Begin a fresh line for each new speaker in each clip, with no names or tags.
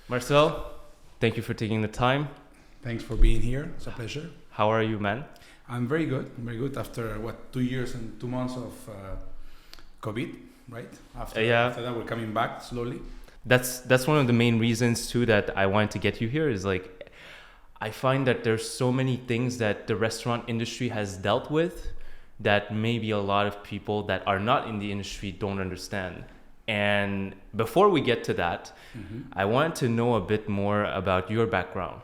Marcel, thank you for taking the time.
Thanks for being here. It's a pleasure.
How are you, man?
I'm very good. Very good after 2 years and 2 months of COVID, right? After that, we're coming back slowly.
That's one of the main reasons too that I wanted to get you here. Is like I find that there's so many things that the restaurant industry has dealt with that maybe a lot of people that are not in the industry don't understand. And before we get to that, I wanted to know a bit more about your background.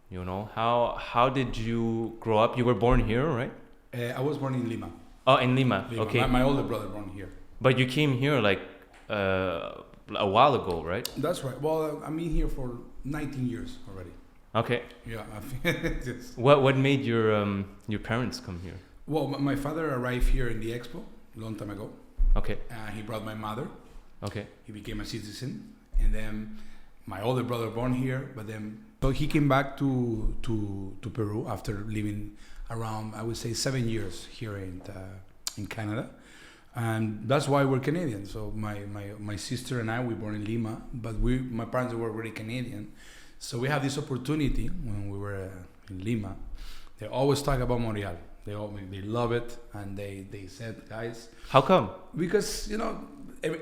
You know, how did you grow up? You were born here, right?
I was born in Lima.
Oh, in Lima. Okay.
My older brother born here.
But you came here like a while ago, right?
That's right. Well, I'm in here for 19 years already.
Okay.
Yeah.
What made your parents come here?
Well, my father arrived here in the Expo a long time ago.
Okay.
He brought my mother.
Okay.
He became a citizen, and then my older brother born here. But then, so he came back to Peru after living around, I would say, 7 years here in Canada, and that's why we're Canadian. So my sister and I, we born in Lima, but my parents were already Canadian. So we have this opportunity when we were in Lima. They always talk about Montreal. They love it, and they said, guys.
How come?
Because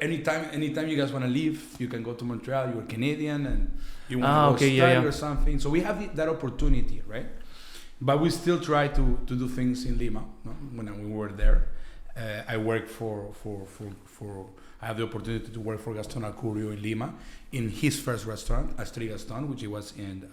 anytime you guys want to leave, you can go to Montreal. You're Canadian, and you want to go study or something. So we have that opportunity, right? But we still try to do things in Lima. No? When we were there, I worked for. I have the opportunity to work for Gastón Acurio in Lima, in his first restaurant, Astrid Gastón, which he was in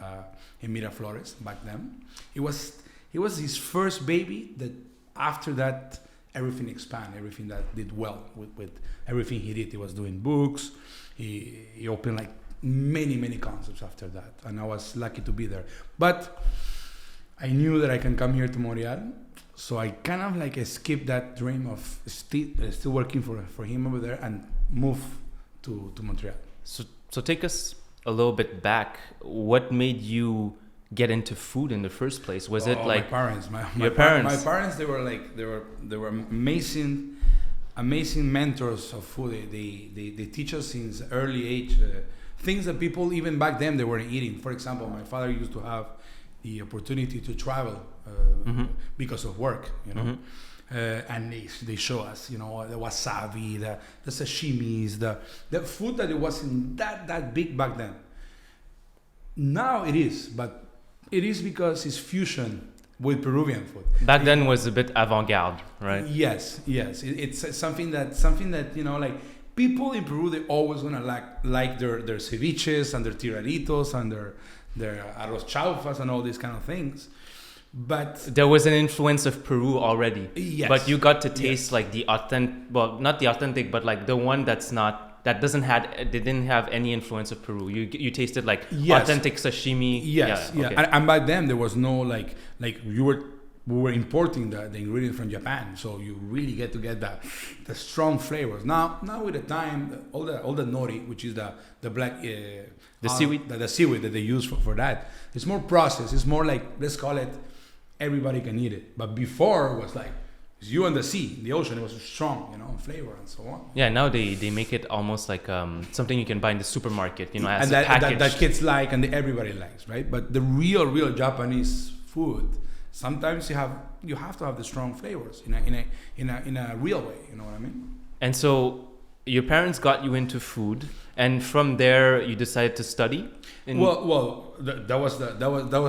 Miraflores back then. It was his first baby. That after that, everything expanded, everything that did well with everything he did. He was doing books. He opened like many concepts after that, and I was lucky to be there. But I knew that I can come here to Montreal, so I kind of like skipped that dream of still working for him over there and move to Montreal.
So take us a little bit back. What made you get into food in the first place? Was it like
my parents?
Your parents?
My parents, they were amazing mentors of food. They teach us since early age things that people even back then they weren't eating. For example, my father used to have the opportunity to travel because of work, you know. And they show us, you know, the wasabi, the sashimis, the food that it wasn't that big back then. Now it is, but it is because it's fusion with Peruvian food.
Back then was a bit avant-garde, right?
Yes. It's something that you know, like people in Peru, they always gonna like their ceviches and their tiraditos and their arroz chaufas and all these kind of things. But
there was an influence of Peru already.
Yes.
But you got to taste like the authentic, well, not the authentic, but like the one that didn't have any influence of Peru. You tasted like authentic sashimi.
Yes, yeah.
Okay.
And back then there was no like we were importing the ingredients from Japan, so you really get the strong flavors. Now with the time, all the nori, which is the black
the seaweed,
the seaweed that they use for that, it's more processed. It's more like, let's call it, everybody can eat it. But before it was like, it's you and the sea, the ocean. It was strong, you know, flavor and so on.
Yeah, now they make it almost like something you can buy in the supermarket, you know, as
and
a package.
that kids like and everybody likes, right? But the real Japanese food, sometimes you have to have the strong flavors in a real way. You know what I mean?
And so your parents got you into food, and from there you decided to study.
That was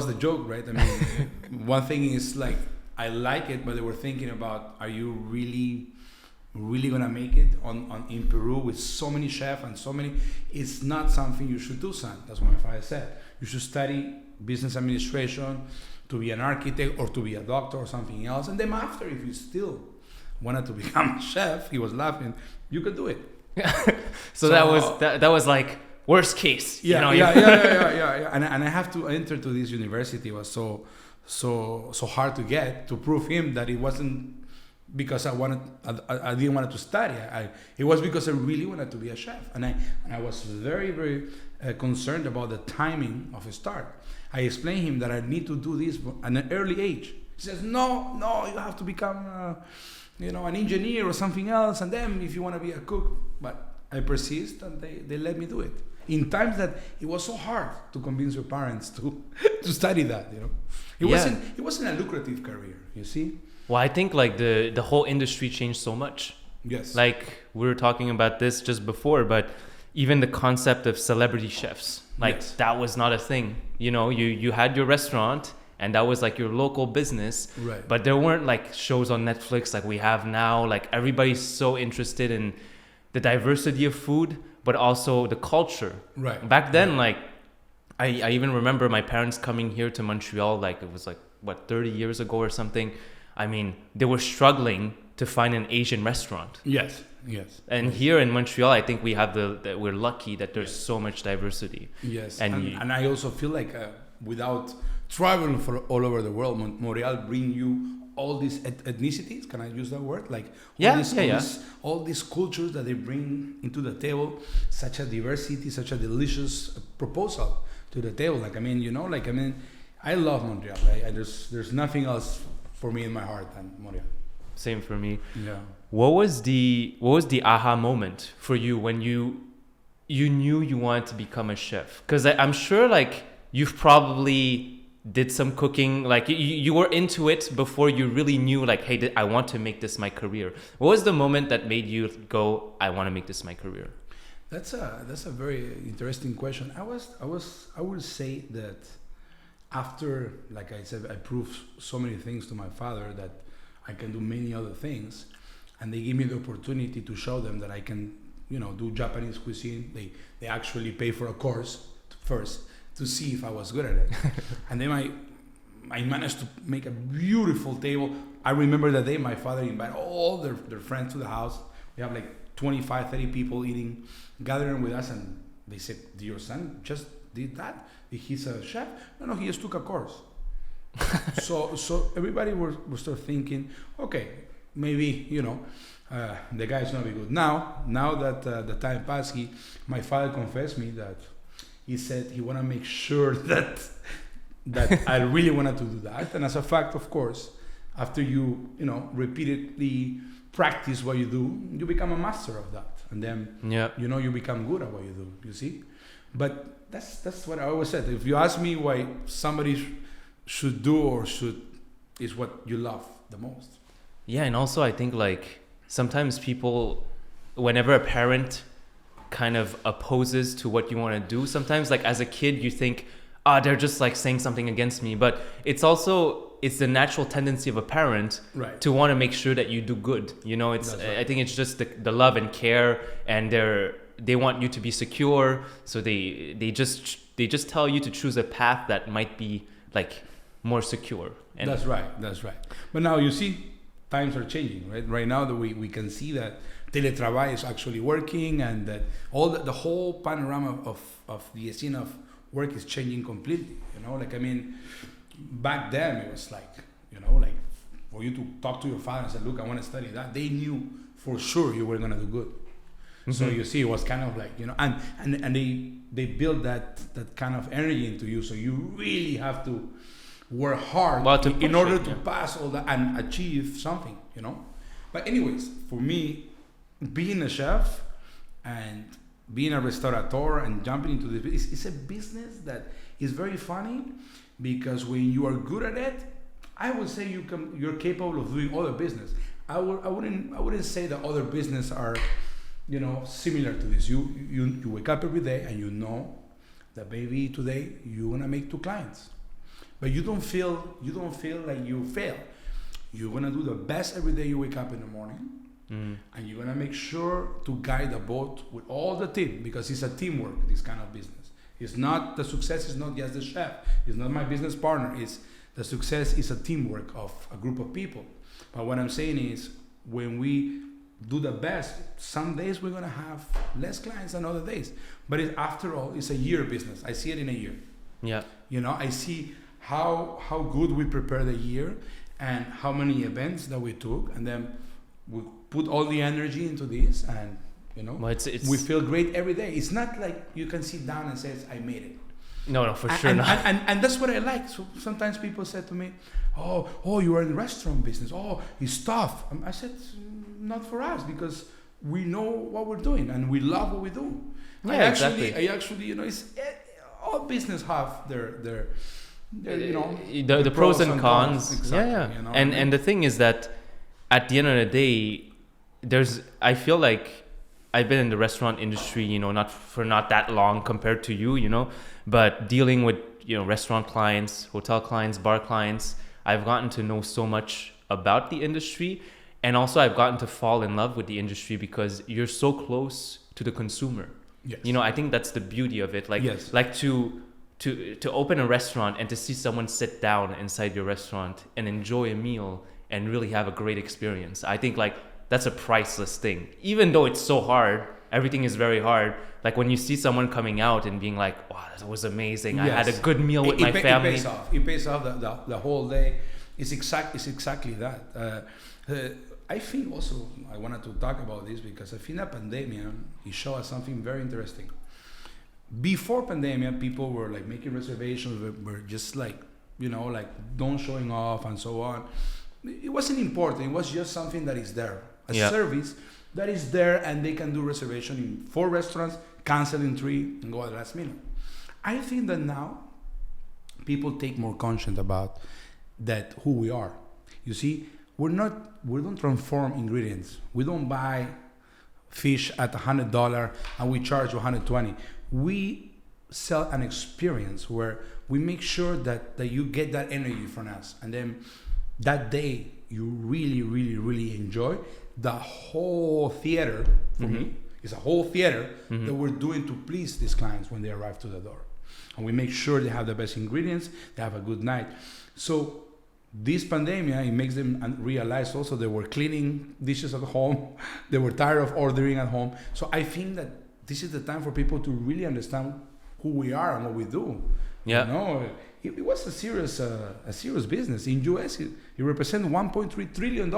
the joke, right? I mean, one thing is like, I like it, but they were thinking about, are you really gonna make it in Peru with so many chefs and so many? It's not something you should do, son. That's what my father said. You should study business administration to be an architect or to be a doctor or something else. And then after, if you still wanted to become a chef, he was laughing, you could do it.
so that was like worst case.
Yeah. And I have to enter to this university. It was so hard to get, to prove him that it wasn't because I didn't want to study. It was because I really wanted to be a chef, and I was very, very concerned about the timing of a start. I explained him that I need to do this at an early age. He says, no, you have to become an engineer or something else, and then if you want to be a cook. But I persist, and they let me do it. in times that it was so hard to convince your parents to study that, you know. It wasn't a lucrative career, you see.
Well, I think like the whole industry changed so much.
Yes.
Like we were talking about this just before, but even the concept of celebrity chefs, like that was not a thing. You know, you had your restaurant and that was like your local business.
Right.
But there weren't like shows on Netflix like we have now. Like everybody's so interested in the diversity of food, but also the culture.
Right.
Back then, like I even remember my parents coming here to Montreal, like it was like, 30 years ago or something. I mean, they were struggling to find an Asian restaurant.
Yes.
And here in Montreal, I think we have that we're lucky that there's so much diversity.
Yes. And I also feel like without traveling for all over the world, Montreal bring you all these ethnicities. Can I use that word? Like all these cultures that they bring into the table, such a diversity, such a delicious proposal to the table. Like, I mean, you know, like, I mean, I love Montreal. There's nothing else for me in my heart than Montreal.
Same for me.
Yeah.
What was the aha moment for you when you knew you wanted to become a chef? Because I'm sure like you've probably did some cooking, like you were into it before you really knew like, hey, I want to make this my career. What was the moment that made you go, I want to make this my career?
That's a very interesting question. I would say that after, like I said, I proved so many things to my father that I can do many other things, and they give me the opportunity to show them that I can, you know, do Japanese cuisine. They actually pay for a course first to see if I was good at it. And then I managed to make a beautiful table. I remember that day my father invited all their friends to the house. We have like 25, 30 people gathering with us, and they said, your son just did that? He's a chef? No, he just took a course. So everybody was start thinking, okay, maybe, you know, the guy's not very good. Now that the time passed, my father confessed me that he said he want to make sure that I really wanted to do that. And as a fact, of course, after you repeatedly practice what you do, you become a master of that. And then, you become good at what you do, you see? But that's what I always said. If you ask me why somebody should do is what you love the most.
Yeah, and also I think like sometimes people, whenever a parent kind of opposes to what you want to do, sometimes like as a kid you think, they're just like saying something against me. But it's the natural tendency of a parent to want to make sure that you do good. You know, I think it's just the love and care, and they want you to be secure. So they just tell you to choose a path that might be like more secure. And
that's right. But now you see, times are changing, right? Right now that we can see that teletrabajo is actually working, and that the whole panorama of the scene of work is changing completely. You know, like, I mean, back then it was like, like for you to talk to your father and say, look, I want to study that, they knew for sure you were going to do good. Mm-hmm. So you see, it was kind of like, and they built that kind of energy into you. So you really have to work hard in order to pass all that and achieve something, But anyways, for me, being a chef and being a restaurateur and jumping into this, it's a business that is very funny, because when you are good at it, I would say you're capable of doing other business. I wouldn't say that other business are, similar to this. You wake up every day and you know that maybe today you're gonna make 2 clients, but you don't feel like you fail. You're gonna do the best every day you wake up in the morning. And you're gonna make sure to guide the boat with all the team, because it's a teamwork, this kind of business. It's not, the success is not just the chef, it's not my business partner, the success is a teamwork of a group of people. But what I'm saying is, when we do the best, some days we're gonna have less clients than other days. But after all, it's a year business. I see it in a year. Yeah. I see how good we prepare the year and how many events that we took, and then we put all the energy into this, and we feel great every day. It's not like you can sit down and say, I made it.
No, for sure not.
And that's what I like. So sometimes people said to me, oh, you are in the restaurant business. Oh, it's tough. I said, not for us, because we know what we're doing and we love what we do.
Yeah,
I actually, you know, it's all business have their you know,
the pros and cons.
Exactly,
yeah.
You know
and the thing is that at the end of the day, I feel like I've been in the restaurant industry, you know, not that long compared to you, you know, but dealing with, you know, restaurant clients, hotel clients, bar clients, I've gotten to know so much about the industry. And also I've gotten to fall in love with the industry because you're so close to the consumer.
Yes.
You know, I think that's the beauty of it. Like,
yes.
like to open a restaurant and to see someone sit down inside your restaurant and enjoy a meal and really have a great experience. I think like that's a priceless thing. Even though it's so hard, everything is very hard. Like when you see someone coming out and being like, wow, that was amazing. Yes. I had a good meal with my family.
It pays off the whole day. It's exactly that. I think also I wanted to talk about this because I think that pandemic, it showed us something very interesting. Before pandemic, people were like making reservations, were just like, you know, like don't showing off and so on. It wasn't important. It was just something that is there, a service that is there, and they can do reservation in 4 restaurants, cancel in 3, and go at the last minute. I think that now people take more conscience about that who we are. You see, we don't transform ingredients. We don't buy fish at $100 and we charge $120. We sell an experience where we make sure that you get that energy from us, and then that day you really, really, really enjoy the whole theater. For me, it's a whole theater that we're doing to please these clients when they arrive to the door, and we make sure they have the best ingredients, they have a good night. So this pandemic, it makes them realize also they were cleaning dishes at home, they were tired of ordering at home. So I think that this is the time for people to really understand who we are and what we do.
Yeah.
You know, it was a serious business. In US, it represents $1.3 trillion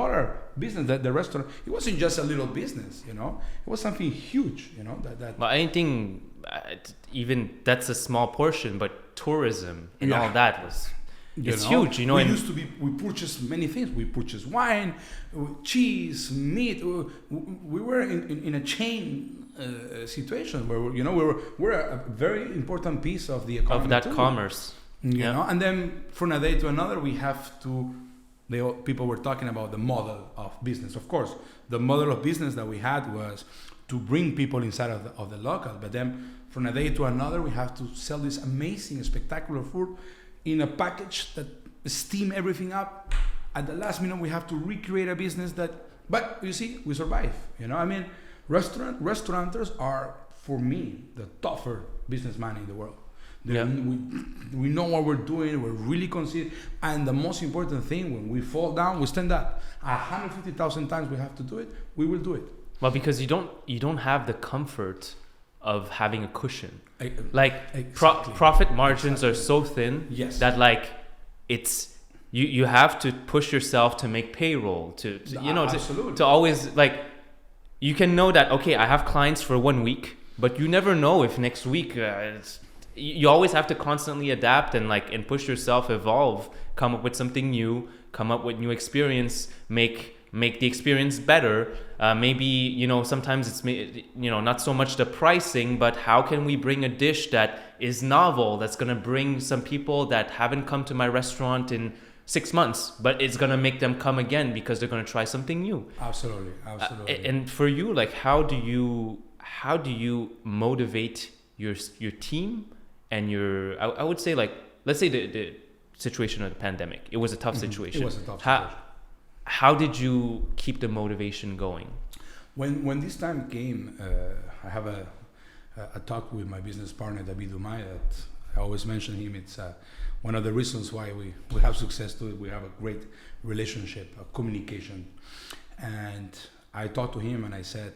business. That the restaurant, it wasn't just a little business, you know. It was something huge, you know. But
anything, even that's a small portion, but tourism and all that was... It's huge, you know.
We purchased many things. We purchased wine, cheese, meat. We were in a chain situation where, you know, we're a very important piece of the economy.
Of that commerce.
You know, and then from a day to another, we have to. People were talking about the model of business. Of course, the model of business that we had was to bring people inside of the local. But then from a day to another, we have to sell this amazing, spectacular food in a package that steam everything up. At the last minute, we have to recreate a business that, but you see, we survive. You know, I mean, restaurateurs are, for me, the tougher businessman in the world. We know what we're doing. We're really considered, and the most important thing, when we fall down, we stand up. 150,000 times we have to do it. We will do it.
Well, because you don't have the comfort of having a cushion. Profit margins are so thin that like it's you have to push yourself to make payroll to you know to always like you can know that okay, I have clients for 1 week, but you never know if next week you always have to constantly adapt and push yourself, evolve, come up with something new, come up with new experience, make the experience better. Maybe, you know, sometimes it's, you know, not so much the pricing, but how can we bring a dish that is novel, that's going to bring some people that haven't come to my restaurant in 6 months, but it's going to make them come again because they're going to try something new.
Absolutely.
And for you, like, how do you motivate your team and I would say, like, let's say the situation of the pandemic, it was a tough situation.
It was a tough situation.
How did you keep the motivation going?
When this time came, I have a talk with my business partner, David Dumay, that I always mention him. It's one of the reasons why we have success to it. We have a great relationship, a communication. And I talked to him and I said,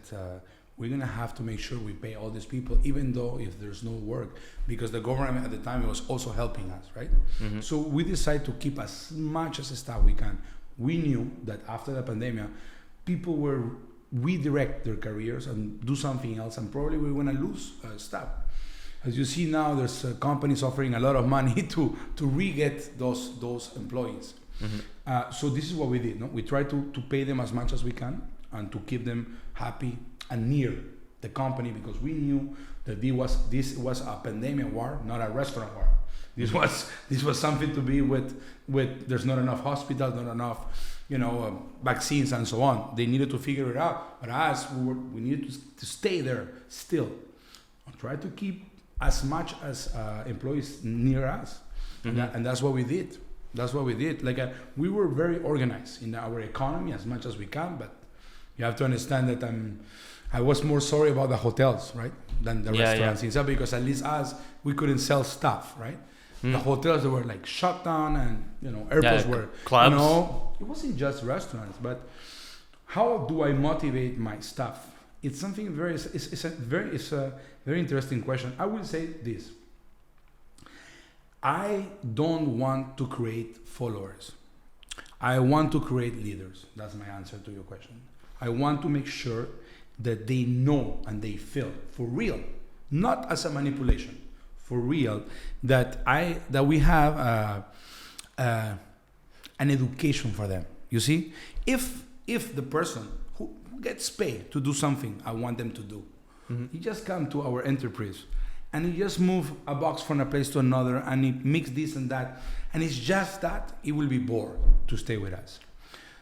we're going to have to make sure we pay all these people, even though if there's no work, because the government at the time was also helping us, right? Mm-hmm. So we decided to keep as much as staff we can. We knew that after the pandemic, people will redirect their careers and do something else, and probably we're going to lose staff. As you see now, there's companies offering a lot of money to re-get those employees. Mm-hmm. So this is what we did. No? We try to pay them as much as we can and to keep them happy and near the company, because we knew that this was a pandemic war, not a restaurant war. This was something to be with there's not enough hospitals, not enough, vaccines and so on. They needed to figure it out. But us, we needed to stay there still. Try to keep as much as employees near us. Mm-hmm. And that's what we did. We were very organized in our economy as much as we can, but you have to understand that I was more sorry about the hotels, right, than the restaurants itself, because at least we couldn't sell stuff, right? The hotels, they were like shut down, and airports were
clubs.
It wasn't just restaurants, but how do I motivate my staff? It's something it's a very interesting question. I will say this: I don't want to create followers. I want to create leaders. That's my answer to your question. I want to make sure that they know and they feel for real, not as a manipulation, for real, that we have an education for them. You see, if the person who gets paid to do something I want them to do, he just come to our enterprise and he just move a box from a place to another and he mix this and that, and it's just that, he will be bored to stay with us.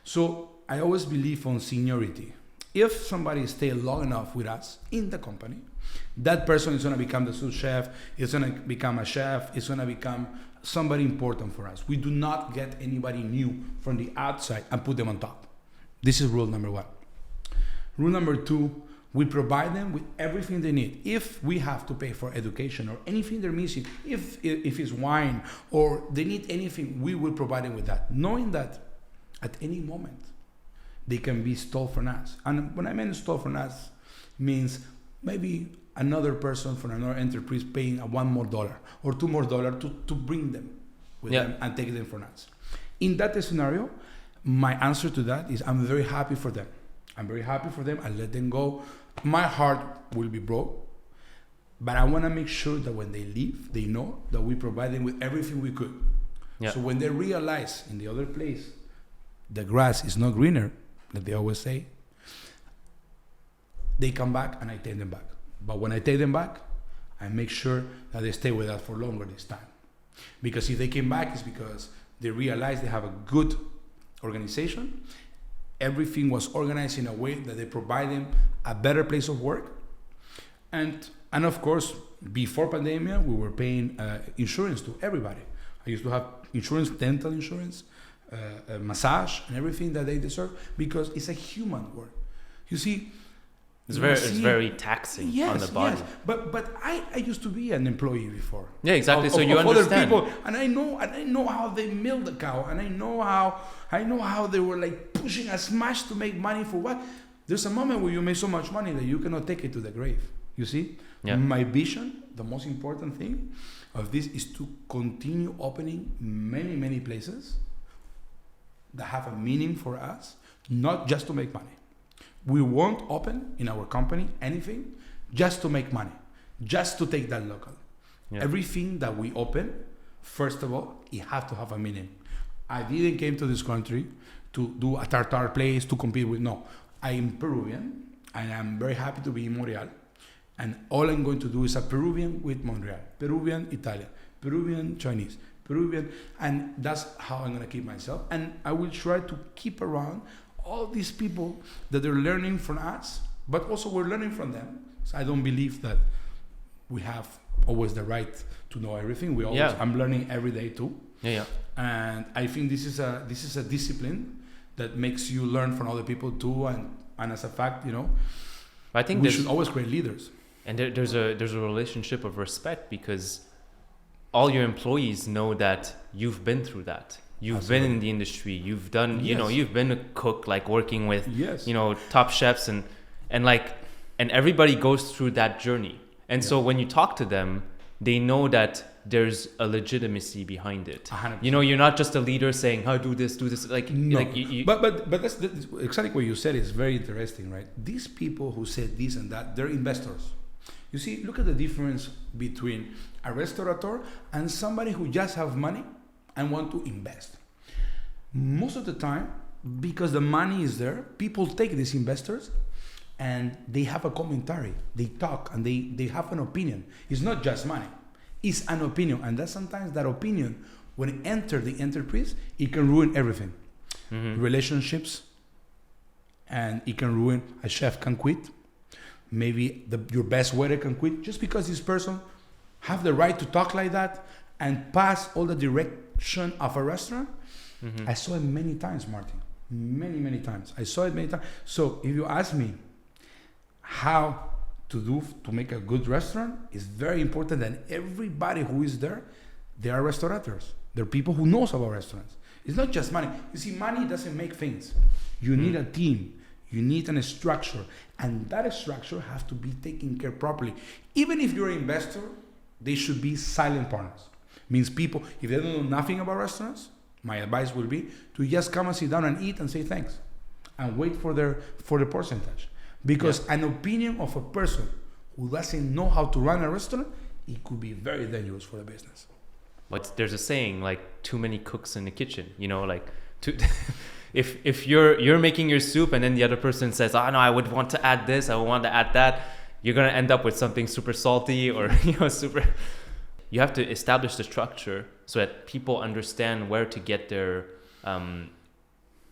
So I always believe on seniority. If somebody stays long enough with us in the company, that person is going to become the sous chef, is going to become a chef, is going to become somebody important for us. We do not get anybody new from the outside and put them on top. This is rule number 1. Rule number 2, we provide them with everything they need. If we have to pay for education or anything they're missing, if it's wine or they need anything, we will provide them with that, knowing that at any moment they can be stole from us. And when I mean stole from us, means maybe another person from another enterprise paying $1 more or $2 more to bring them with them and take them from us. In that scenario, my answer to that is I'm very happy for them. I let them go. My heart will be broke, but I want to make sure that when they leave, they know that we provide them with everything we could. So when they realize in the other place the grass is not greener, like they always say, they come back and I take them back. But when I take them back, I make sure that they stay with us for longer this time. Because if they came back, it's because they realize they have a good organization. Everything was organized in a way that they provide them a better place of work. And of course, before pandemic, we were paying insurance to everybody. I used to have insurance, dental insurance, massage, and everything that they deserve, because it's a human work. You see,
it's very taxing on the body.
Yes. But I used to be an employee before.
Yeah, exactly. So you understand.
Other people, and I know how they milk the cow, and I know how they were like pushing as much to make money for what. There's a moment where you make so much money that you cannot take it to the grave. You see, my vision, the most important thing of this is to continue opening many places that have a meaning for us, not just to make money. We won't open in our company anything just to make money, just to take that local. Everything that we open, first of all, it has to have a meaning. I didn't came to this country to do a tartar place to compete with. No, I am Peruvian and I'm very happy to be in Montreal. And all I'm going to do is a Peruvian with Montreal, Peruvian Italian, Peruvian-Chinese, Peruvian, and that's how I'm going to keep myself. And I will try to keep around all these people that they're learning from us, but also we're learning from them. So I don't believe that we have always the right to know everything. I'm learning every day too. And I think this is a discipline that makes you learn from other people too. And as a fact,
I think
we should always create leaders.
And there's a relationship of respect, because all your employees know that you've been through that. You've been in the industry. You've done, you've been a cook, like working with, top chefs and everybody goes through that journey. And so when you talk to them, they know that there's a legitimacy behind it.
100%.
You're not just a leader saying, "Oh, do this."
No. But that's exactly what you said is very interesting, right? These people who said this and that, they're investors. You see, look at the difference between a restaurateur and somebody who just have money and want to invest. Most of the time, because the money is there, people take these investors and they have a commentary. They talk and they have an opinion. It's not just money. It's an opinion. And that sometimes that opinion, when it enters the enterprise, it can ruin everything. Relationships, and it can ruin. A chef can quit. Maybe your best waiter can quit just because this person have the right to talk like that and pass all the direction of a restaurant. I saw it many times, Martin. Many times. I saw it many times. So if you ask me how to make a good restaurant, it's very important that everybody who is there, they are restaurateurs. They're people who knows about restaurants. It's not just money. You see, money doesn't make things. You need a team. You need a structure. And that structure has to be taken care properly. Even if you're an investor, they should be silent partners. Means people, if they don't know nothing about restaurants, my advice would be to just come and sit down and eat and say thanks. And wait for the percentage. Because an opinion of a person who doesn't know how to run a restaurant, it could be very dangerous for the business.
But there's a saying, like, too many cooks in the kitchen, you know, like if you're making your soup and then the other person says, oh no, I would want to add this, I would want to add that, you're going to end up with something super salty or, you know, you have to establish the structure so that people understand where to get their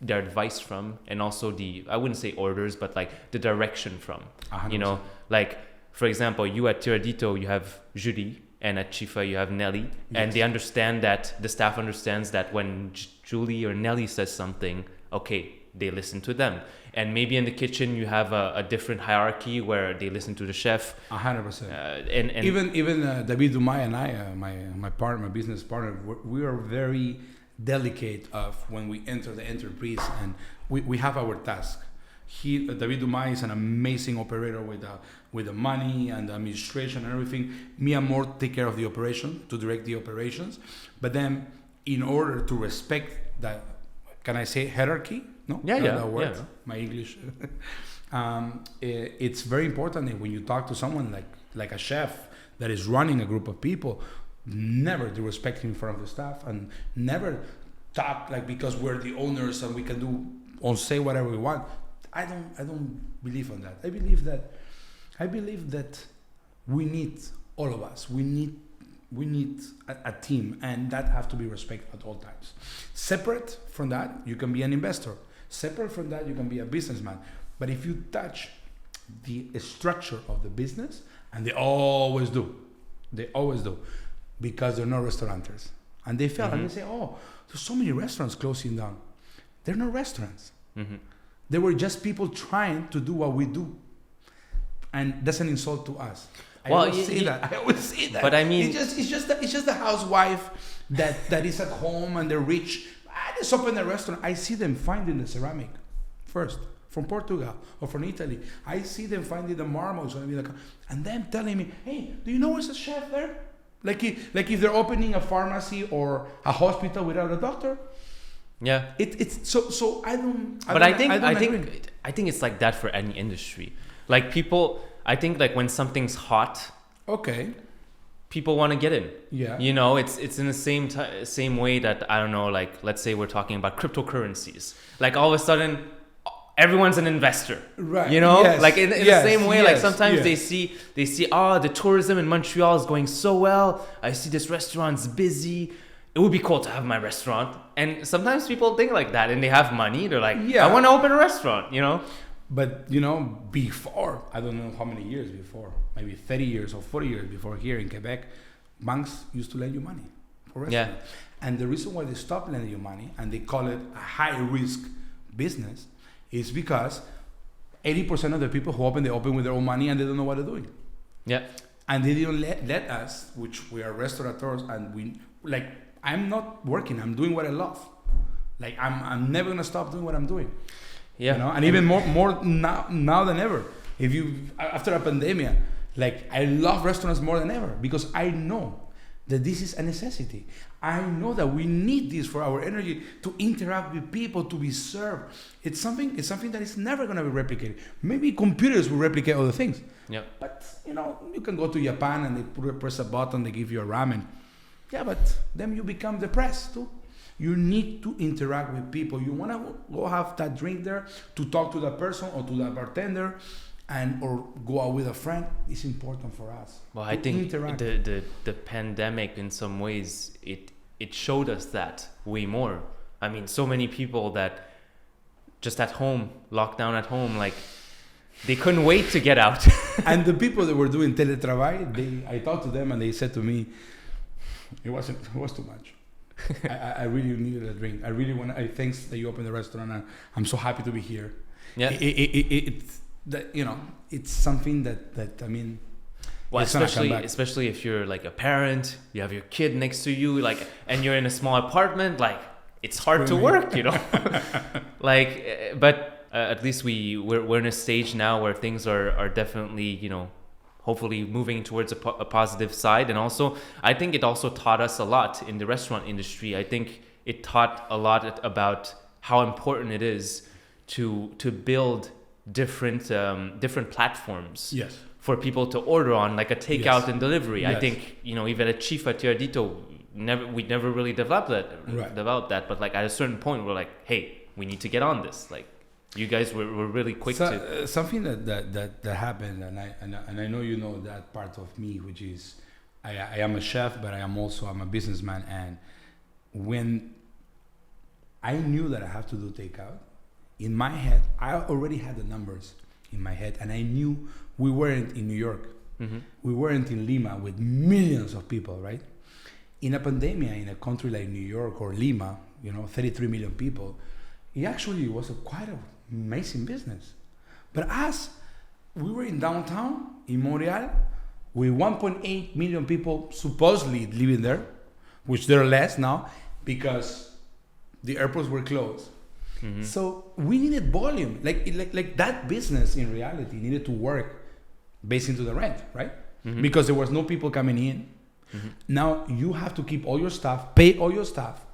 advice from, and also I wouldn't say orders, but like the direction from,
100%.
You know, like, for example, you at Tiradito, you have Julie, and at Chifa you have Nelly, and they understand that, the staff understands that when Julie or Nelly says something, okay, they listen to them. And maybe in the kitchen you have a different hierarchy where they listen to the chef.
100%.
And
even David Dumay and I, my partner, my business partner, we are very delicate of when we enter the enterprise, and we have our task. David Dumay is an amazing operator with the money and the administration and everything. Me and Mort take care of the operation, to direct the operations. But then, in order to respect that, can I say hierarchy? No? That word. Yeah. My English. It's very important that when you talk to someone like a chef that is running a group of people, never disrespect him in front of the staff, and never talk like because we're the owners and we can do or say whatever we want. I don't believe on that. I believe that we need, all of us, we need a team, and that have to be respected at all times. Separate from that, you can be an investor. Separate from that, you can be a businessman. But if you touch the structure of the business, and they always do, because they're not restaurateurs. And they fail, and they say, oh, there's so many restaurants closing down. They're not restaurants. They were just people trying to do what we do. And that's an insult to us. I always say that. But I mean, it's just the housewife that is at home and they're rich. I just open a restaurant. I see them finding the ceramic first from Portugal or from Italy. I see them finding the marble, and them telling me, "Hey, do you know where's the chef there?" Like if they're opening a pharmacy or a hospital without a doctor.
Yeah,
it's so I don't.
I think it's like that for any industry. Like people, I think like when something's hot,
okay,
people want to get in.
Yeah,
you know, it's in the same way that, I don't know, like let's say we're talking about cryptocurrencies. Like all of a sudden, everyone's an investor,
right?
You know, like in the same way, like sometimes they see, the tourism in Montreal is going so well. I see this restaurant's busy. It would be cool to have my restaurant. And sometimes people think like that, and they have money. They're like, I want to open a restaurant, you know?
But, you know, before, I don't know how many years before, maybe 30 years or 40 years before, here in Quebec, banks used to lend you money for restaurants. Yeah. And the reason why they stopped lending you money, and they call it a high-risk business, is because 80% of the people who open, they open with their own money, and they don't know what they're doing.
Yeah.
And they didn't let us, which we are restaurateurs, and we, like, I'm not working. I'm doing what I love. Like I'm never gonna stop doing what I'm doing.
Yeah.
You know, and even more now than ever. If you after a pandemic, like I love restaurants more than ever because I know that this is a necessity. I know that we need this for our energy to interact with people, to be served. It's something that is never gonna be replicated. Maybe computers will replicate other things.
Yeah.
But you know, you can go to Japan and they press a button, they give you a ramen. Yeah, but then you become depressed too. You need to interact with people. You want to go have that drink there to talk to that person or to that bartender or go out with a friend is important for us.
Well, I think the pandemic in some ways it showed us that way more. I mean, so many people that just at home, locked down at home, like they couldn't wait to get out.
And the people that were doing teletrabajo, I talked to them and they said to me, it was too much. I really needed a drink. I thanks that you opened the restaurant. I'm so happy to be here.
Yeah.
It's something that I mean.
Well, especially if you're like a parent, you have your kid next to you, like, and you're in a small apartment, like it's hard to work, you know. Like, but at least we're in a stage now where things are definitely, you know, hopefully moving towards a positive side. And also, I think it also taught us a lot in the restaurant industry. I think it taught a lot about how important it is to build different platforms.
Yes.
For people to order on, like a takeout and delivery.
Yes.
I think, you know, even at Chifa, Tiradito, we never really developed that. But like at a certain point, we're like, hey, we need to get on this. Like, you guys were really quick to.
Something that happened, and I know you know that part of me, which is I am a chef, but I'm a businessman. And when I knew that I have to do takeout, in my head, I already had the numbers in my head, and I knew we weren't in New York. Mm-hmm. We weren't in Lima with millions of people, right? In a pandemic, in a country like New York or Lima, 33 million people, it actually was quite an amazing business. But as we were in downtown, in Montreal, with 1.8 million people supposedly living there, which there are less now because the airports were closed. Mm-hmm. So we needed volume. Like that business in reality needed to work based into the rent, right? Mm-hmm. Because there was no people coming in. Mm-hmm. Now you have to keep all your staff, pay all your staff,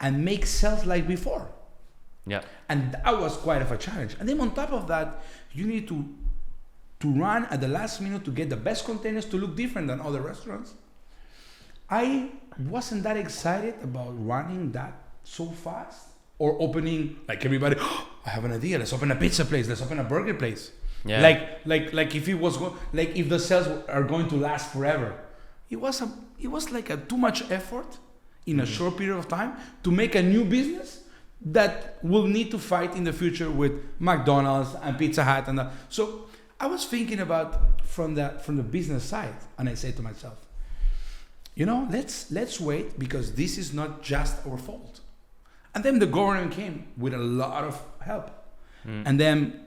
and make sales like before.
Yeah.
And that was quite of a challenge. And then on top of that, you need to run at the last minute to get the best containers to look different than other restaurants. I wasn't that excited about running that so fast. Or opening, like everybody, I have an idea. Let's open a pizza place. Let's open a burger place. Yeah. Like if it was if the sales are going to last forever, it was like a too much effort in a short period of time to make a new business that will need to fight in the future with McDonald's and Pizza Hut and that. So I was thinking about from the business side, and I said to myself, let's wait because this is not just our fault. And then the government came with a lot of help. Mm. And then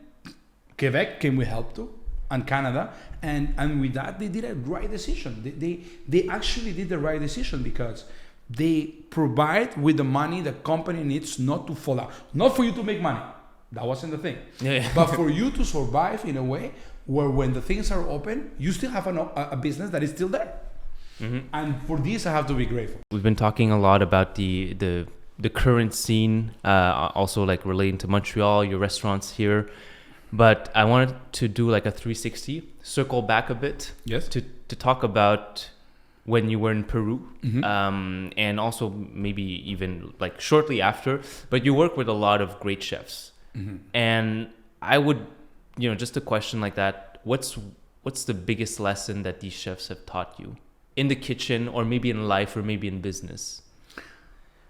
Quebec came with help too, and Canada. And with that, they did a right decision. They actually did the right decision because they provide with the money the company needs not to fall out. Not for you to make money. That wasn't the thing. Yeah. But for you to survive in a way where when the things are open, you still have a business that is still there. Mm-hmm. And for this, I have to be grateful.
We've been talking a lot about the current scene, also like relating to Montreal, your restaurants here. But I wanted to do like a 360, circle back a bit.
Yes.
To talk about when you were in Peru, mm-hmm. And also maybe even like shortly after. But you work with a lot of great chefs. Mm-hmm. And I would, just a question like that, what's the biggest lesson that these chefs have taught you in the kitchen or maybe in life or maybe in business?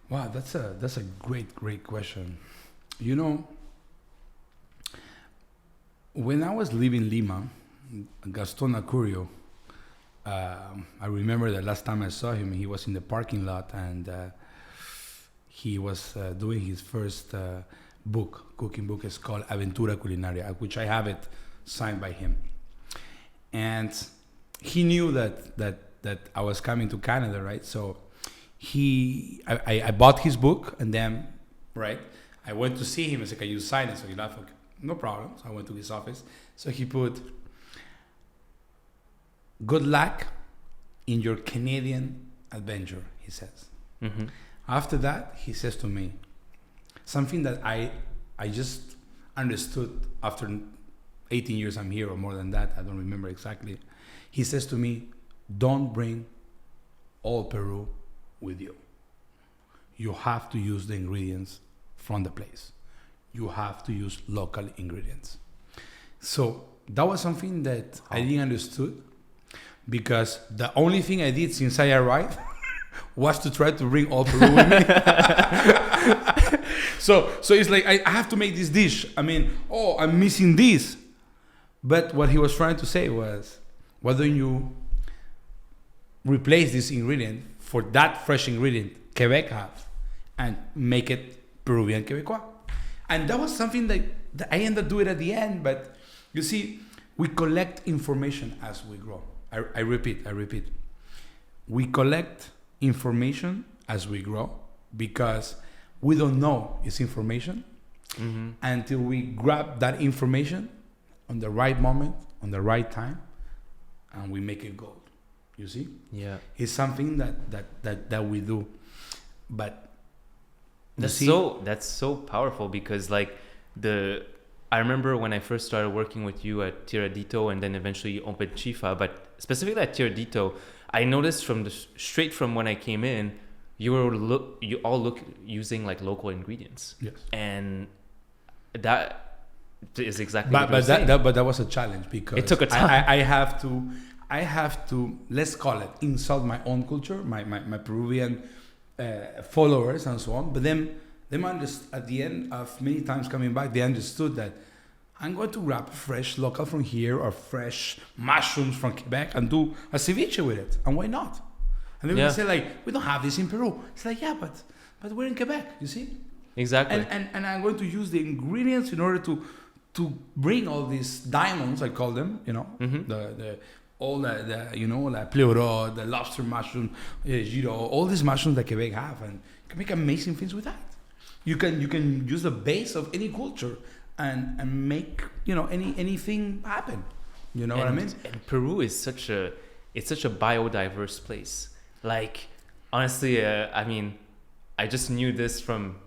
Wow, that's a great question. When I was leaving Lima, Gastón Acurio, I remember the last time I saw him, he was in the parking lot and he was doing his first cooking book. It's called Aventura Culinaria, which I have it signed by him. And he knew that I was coming to Canada, right? So I bought his book and then, right, I went to see him. I said, can you sign it? So he laughed, okay, no problem. So I went to his office. So he put, good luck in your Canadian adventure, he says. Mm-hmm. After that, he says to me, something that I just understood after 18 years I'm here or more than that. I don't remember exactly. He says to me, don't bring all Peru with you. You have to use the ingredients from the place. You have to use local ingredients. So that was something that I didn't understood, because the only thing I did since I arrived was to try to bring all Peru with me. So it's like I have to make this dish. I mean, I'm missing this. But what he was trying to say was, why don't you replace this ingredient for that fresh ingredient Quebec have and make it Peruvian Quebecois? And that was something that I ended up doing at the end. But you see, we collect information as we grow. I repeat. We collect information as we grow, because we don't know it's information until we grab that information on the right moment, on the right time, and we make it gold. You see?
Yeah.
It's something that we do. But
that's so powerful, because like I remember when I first started working with you at Tiradito, and then eventually opened Chifa, but specifically at Tiradito, I noticed straight from when I came in, you all look using like local ingredients.
Yes.
And that is exactly
but
what you're saying.
But that was a challenge, because
it took a time.
I have to, let's call it, insult my own culture, my Peruvian followers and so on. But then at the end of many times coming back, they understood that I'm going to grab fresh local from here, or fresh mushrooms from Quebec, and do a ceviche with it. And why not? And they're going to say like, we don't have this in Peru. It's like, yeah, but we're in Quebec, you see?
Exactly.
And I'm going to use the ingredients in order to bring all these diamonds, I call them, all the pleuro, the lobster mushroom, giro, all these mushrooms that Quebec have, and you can make amazing things with that. You can use the base of any culture and make anything happen. You know what I mean?
And Peru is such a biodiverse place. Like, honestly, I just knew this from.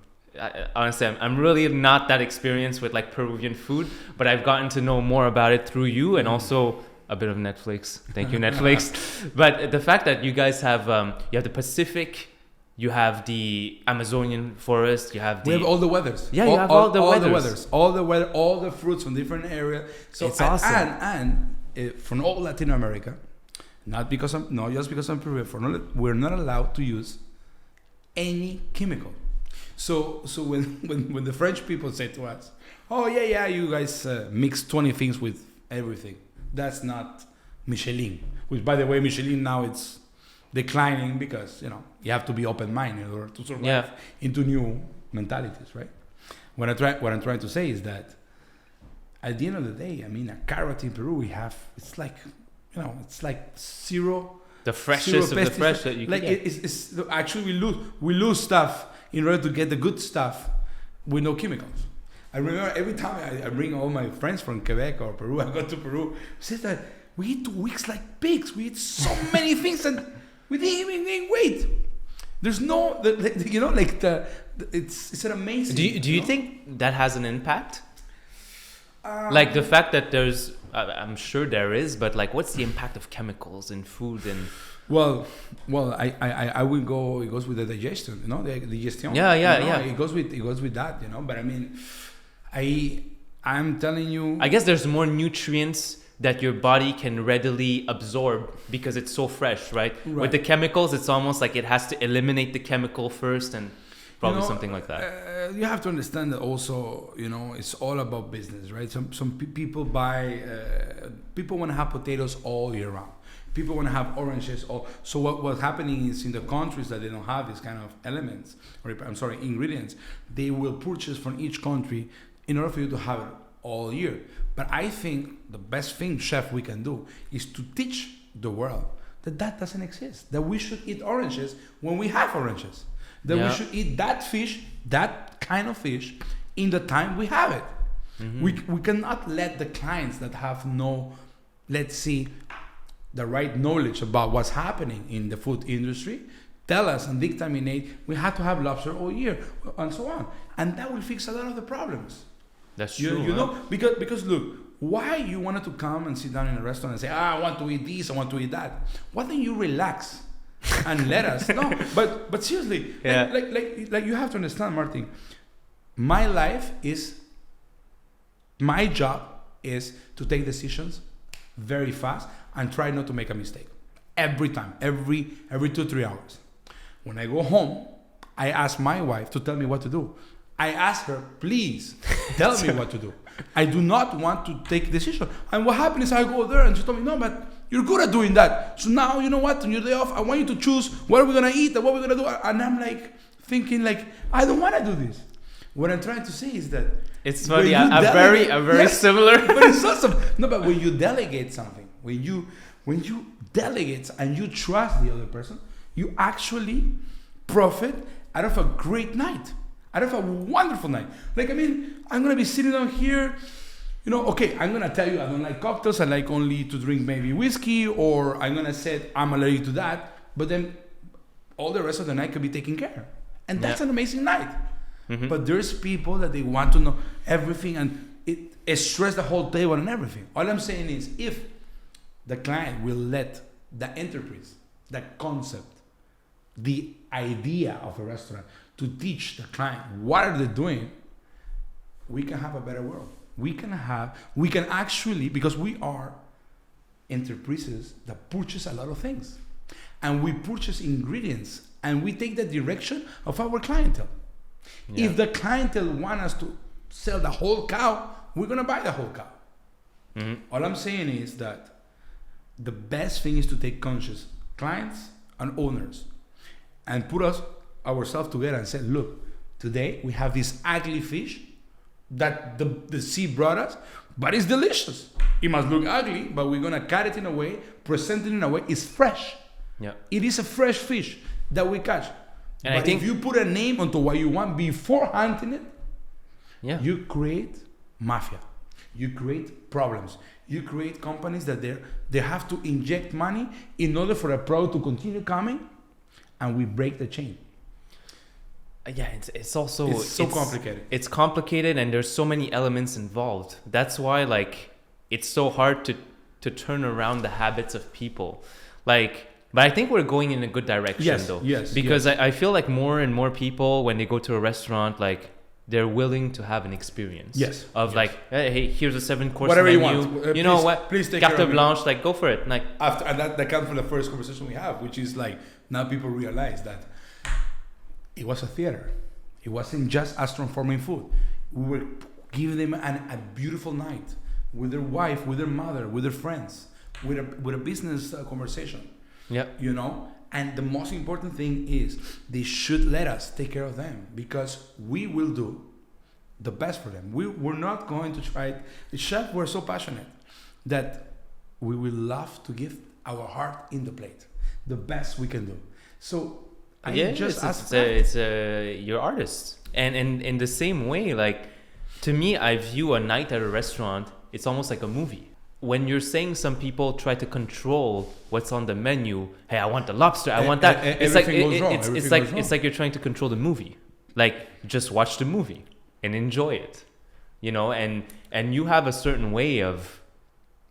Honestly, I'm really not that experienced with like Peruvian food, but I've gotten to know more about it through you, and also a bit of Netflix. Thank you, Netflix. But the fact that you guys have you have the Pacific, you have the Amazonian forest, we have
all the weathers.
Yeah, you have all the
weathers, all the fruits from different areas. So
it's awesome.
And from all Latin America, not just because I'm Peruvian, we're not allowed to use any chemical. So when the French people say to us, "Oh yeah, you guys mix 20 things with everything," that's not Michelin. Which, by the way, Michelin now it's declining, because you have to be open-minded in order to survive into new mentalities, right? What I'm trying to say is that at the end of the day, a carrot in Peru it's like zero.
The freshest of the fresh that you can get.
It's actually we lose stuff in order to get the good stuff with no chemicals. I remember every time I bring all my friends from Quebec or Peru, I go to Peru, says that we eat 2 weeks like pigs. We eat so many things and we didn't even gain weight. There's no, it's an amazing.
Do you think that has an impact? Like the fact that there's, I'm sure there is, but like, what's the impact of chemicals in food and?
Well, I will go. It goes with the digestion, the digestion.
Yeah.
It goes with that, But I'm telling you.
I guess there's more nutrients that your body can readily absorb because it's so fresh, right? With the chemicals, it's almost like it has to eliminate the chemical first, and probably something like that.
You have to understand that also, it's all about business, right? Some people buy. People want to have potatoes all year round. People want to have oranges. So what's happening is in the countries that they don't have these kind of elements, ingredients, they will purchase from each country in order for you to have it all year. But I think the best thing, chef, we can do is to teach the world that doesn't exist. That we should eat oranges when we have oranges. That we should eat that fish, that kind of fish, in the time we have it. Mm-hmm. We cannot let the clients that have no, let's see, the right knowledge about what's happening in the food industry tell us and dictaminate we have to have lobster all year and so on, and that will fix a lot of the problems.
That's true.
Because look, why you wanted to come and sit down in a restaurant and say, I want to eat this, I want to eat that. Why don't you relax and let us? No, but seriously, like you have to understand, Martin. My life is my job is to take decisions very fast and try not to make a mistake. Every time, every 2-3 hours. When I go home, I ask my wife to tell me what to do. I ask her, please tell me what to do. I do not want to take decisions. And what happened is I go there and she told me, no, but you're good at doing that. So now, you know what, on your day off, I want you to choose what are we going to eat and what we're going to do. And I'm like thinking like, I don't want to do this. What I'm trying to say is that
it's funny, a very similar.
But it's awesome. No, but when you delegate something, when you delegate and you trust the other person, you actually profit out of a great night, out of a wonderful night. Like, I mean, I'm going to be sitting down here, you know, okay, I'm going to tell you I don't like cocktails. I like only to drink maybe whiskey, or I'm going to say I'm allergic to that. But then all the rest of the night could be taken care of. And that's an amazing night. Mm-hmm. But there's people that they want to know everything and it stress the whole table and everything. All I'm saying is if the client will let the enterprise, the concept, the idea of a restaurant to teach the client what are they doing, we can have a better world. We can actually, because we are enterprises that purchase a lot of things. And we purchase ingredients and we take the direction of our clientele. Yeah. If the clientele want us to sell the whole cow, we're going to buy the whole cow. Mm-hmm. All I'm saying is that the best thing is to take conscious clients and owners and put ourselves together and say, look, today we have this ugly fish that the sea brought us, but it's delicious. It must look ugly, but we're going to cut it in a way, present it in a way, it's fresh. Yeah. It is a fresh fish that we catch. And but I think if you put a name onto what you want before hunting it, you create mafia. You create problems. You create companies that they have to inject money in order for a product to continue coming, and we break the chain.
Yeah, it's complicated. It's complicated, and there's so many elements involved. That's why, like, it's so hard to turn around the habits of people. Like, but I think we're going in a good direction, though. Yes. Because I feel like more and more people, when they go to a restaurant, like, they're willing to have an experience. Yes. Of like, hey, here's a 7-course
whatever
menu.
You want.
You know what? Please take carte blanche. Like, go for it. Like,
after and that comes from the first conversation we have, which is like, now people realize that it was a theater. It wasn't just us transforming food. We were giving them a beautiful night with their wife, with their mother, with their friends, with a business conversation. Yeah. You know, and the most important thing is they should let us take care of them, because we will do the best for them. We're not going to try. The chef, we're so passionate that we will love to give our heart in the plate, the best we can do. So you're artists, and in the same way, like, to me, I view a night at a restaurant, it's almost like a movie. When you're saying some people try to control what's on the menu, hey, I want the lobster, I want that. It's like it's like you're trying to control the movie. Like, just watch the movie and enjoy it, you know. And you have a certain way of,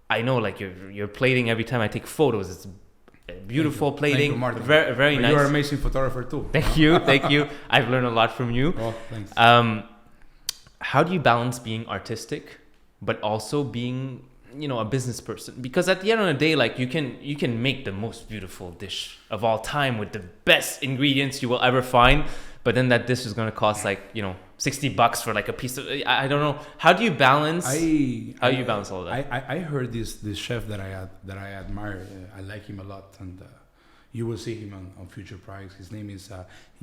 I know, like you're plating every time I take photos. It's beautiful plating, very very nice. You're an amazing photographer too.
Thank you. I've learned a lot from you.
Oh, thanks.
How do you balance being artistic, but also being, you know, a business person? Because at the end of the day, like, you can make the most beautiful dish of all time with the best ingredients you will ever find, but then that dish is going to cost, like, you know, $60 for like a piece of, I don't know. How do you balance all of that?
I heard this chef that I admire. I like him a lot, and you will see him on future projects. His name is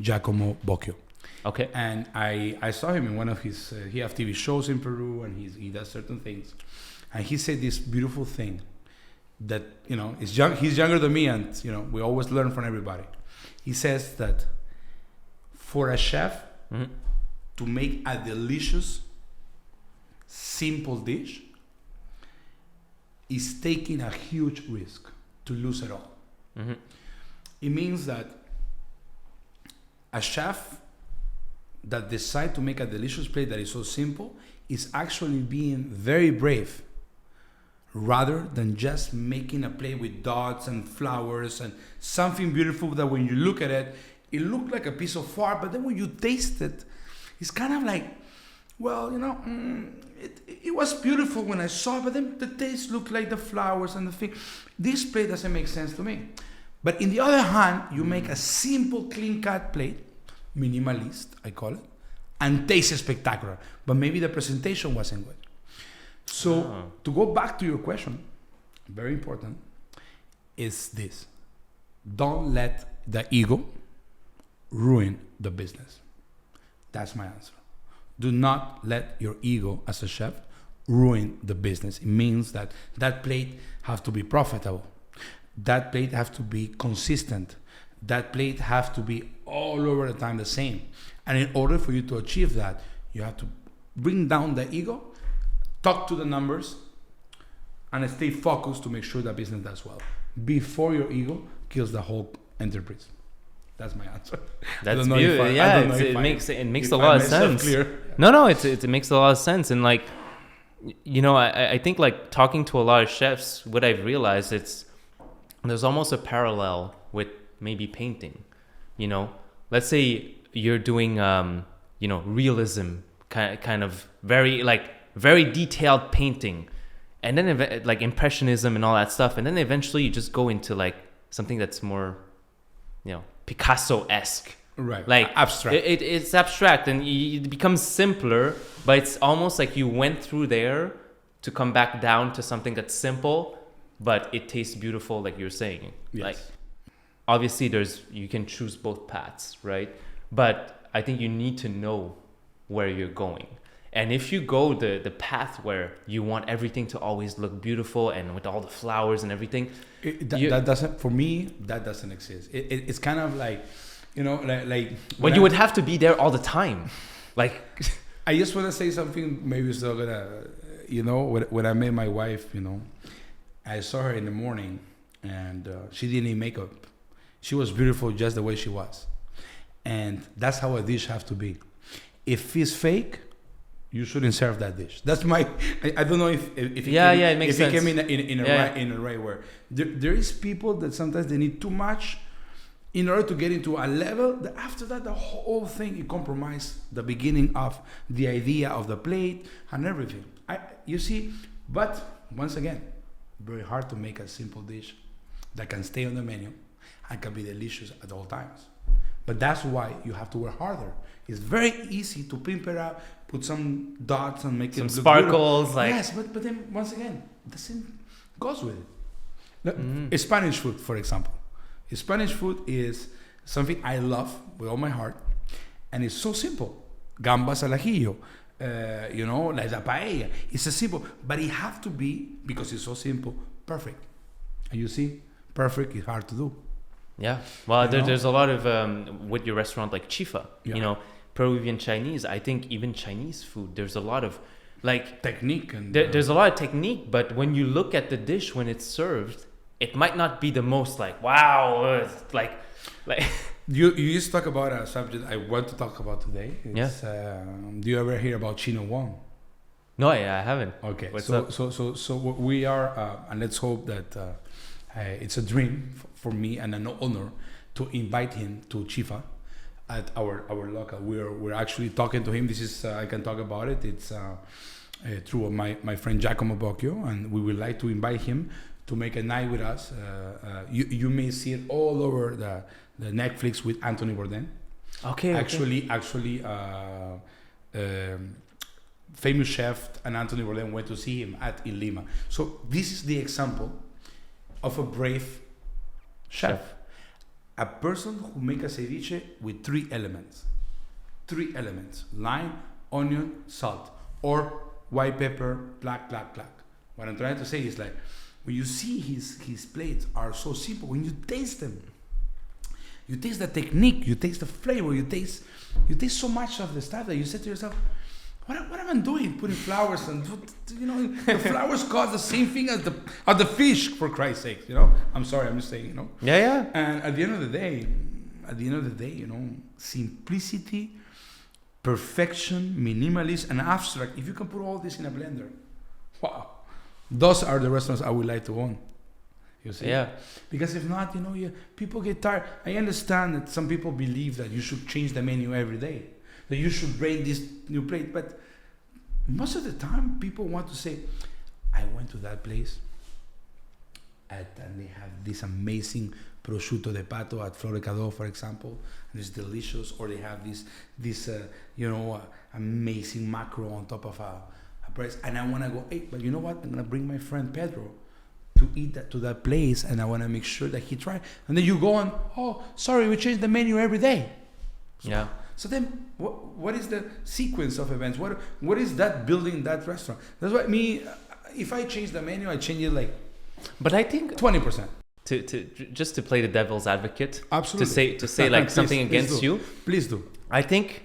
Giacomo Bocchio.
Okay.
And I saw him in one of his he have TV shows in Peru, and he does certain things. And he said this beautiful thing that, you know, he's younger than me, and, you know, we always learn from everybody. He says that for a chef to make a delicious, simple dish is taking a huge risk to lose it all. Mm-hmm. It means that a chef that decides to make a delicious plate that is so simple is actually being very brave, rather than just making a plate with dots and flowers and something beautiful that when you look at it, it looks like a piece of art, but then when you taste it, it's kind of like well, it was beautiful when I saw it, but then the taste looked like the flowers and the thing. This plate doesn't make sense to me. But in the other hand, you make a simple, clean-cut plate, minimalist, I call it, and tastes spectacular. But maybe the presentation wasn't good. So to go back to your question, very important, is this. Don't let the ego ruin the business. That's my answer. Do not let your ego as a chef ruin the business. It means that plate has to be profitable. That plate has to be consistent. That plate has to be all over the time the same. And in order for you to achieve that, you have to bring down the ego, talk to the numbers, and stay focused to make sure that business does well before your ego kills the whole enterprise. That's my answer.
That's beautiful. Yeah, it makes a lot of sense. Clear. No, it makes a lot of sense. And like, I think like talking to a lot of chefs, what I've realized there's almost a parallel with maybe painting. Let's say you're doing realism kind of very detailed painting, and then like impressionism and all that stuff, and then eventually you just go into like something that's more Picasso-esque,
right?
Like
abstract.
It's abstract, and it becomes simpler, but it's almost like you went through there to come back down to something that's simple, but it tastes beautiful, like you're saying.
Yes.
Like obviously you can choose both paths, right? But I think you need to know where you're going. And if you go the path where you want everything to always look beautiful and with all the flowers and everything,
that doesn't exist. It's kind of like, like
when you would have to be there all the time. Like,
I just want to say something. Maybe it's not gonna, when I met my wife, I saw her in the morning, and she didn't need makeup. She was beautiful just the way she was, and that's how a dish has to be. If it's fake, you shouldn't serve that dish. That's my. I don't know if it makes sense. It came in a right where there is people that sometimes they need too much in order to get into a level that after that the whole thing it compromises the beginning of the idea of the plate and everything. But once again, very hard to make a simple dish that can stay on the menu and can be delicious at all times. But that's why you have to work harder. It's very easy to pimp it up, put some dots and make
some
it look
sparkles.
Beautiful. Yes, but then once again, the same goes with it. Spanish food, for example. Spanish food is something I love with all my heart, and it's so simple. Gambas al ajillo, like the paella. It's a simple, but it have to be, because it's so simple, perfect. And you see, perfect is hard to do.
Yeah, well, there's a lot of with your restaurant like Chifa, Peruvian-Chinese. I think even Chinese food, there's a lot of like
technique, and
there's a lot of technique. But when you look at the dish when it's served, it might not be the most like wow, like.
You used to talk about a subject I want to talk about today. It's, do you ever hear about Chino-Latino?
No, I haven't.
Okay, so we are, and let's hope that it's a dream for me and an honor to invite him to Chifa at our local. We're actually talking to him. This is I can talk about it. It's through my friend Giacomo Bocchio, and we would like to invite him to make a night with us. You may see it all over the Netflix with Anthony Bourdain.
Okay.
Actually, famous chef and Anthony Bourdain went to see him in Lima. So this is the example of a brave chef. A person who makes a ceviche with three elements. Lime, onion, salt, or white pepper, black. What I'm trying to say is like, when you see his plates are so simple, when you taste them, you taste the technique, you taste the flavor, you taste so much of the stuff that you say to yourself, what am I doing? Putting flowers and the flowers cost the same thing as the fish, for Christ's sake. I'm sorry, I'm just saying.
Yeah.
And at the end of the day, simplicity, perfection, minimalism, and abstract. If you can put all this in a blender, wow, those are the restaurants I would like to own. You see?
Yeah.
Because if not, people get tired. I understand that some people believe that you should change the menu every day, that you should bring this new plate. But most of the time people want to say, I went to that place and they have this amazing prosciutto de pato at Florecado, for example, and it's delicious. Or they have this amazing macro on top of a breast. And I want to go, hey, but you know what? I'm going to bring my friend Pedro to eat to that place, and I want to make sure that he tries. And then you go on, oh, sorry, we change the menu every day. So then what is the sequence of events? What is that building that restaurant? That's what if I change the menu, I change it like,
but I think
20%.
To just to play the devil's advocate,
absolutely,
to say like something against you.
Please do.
I think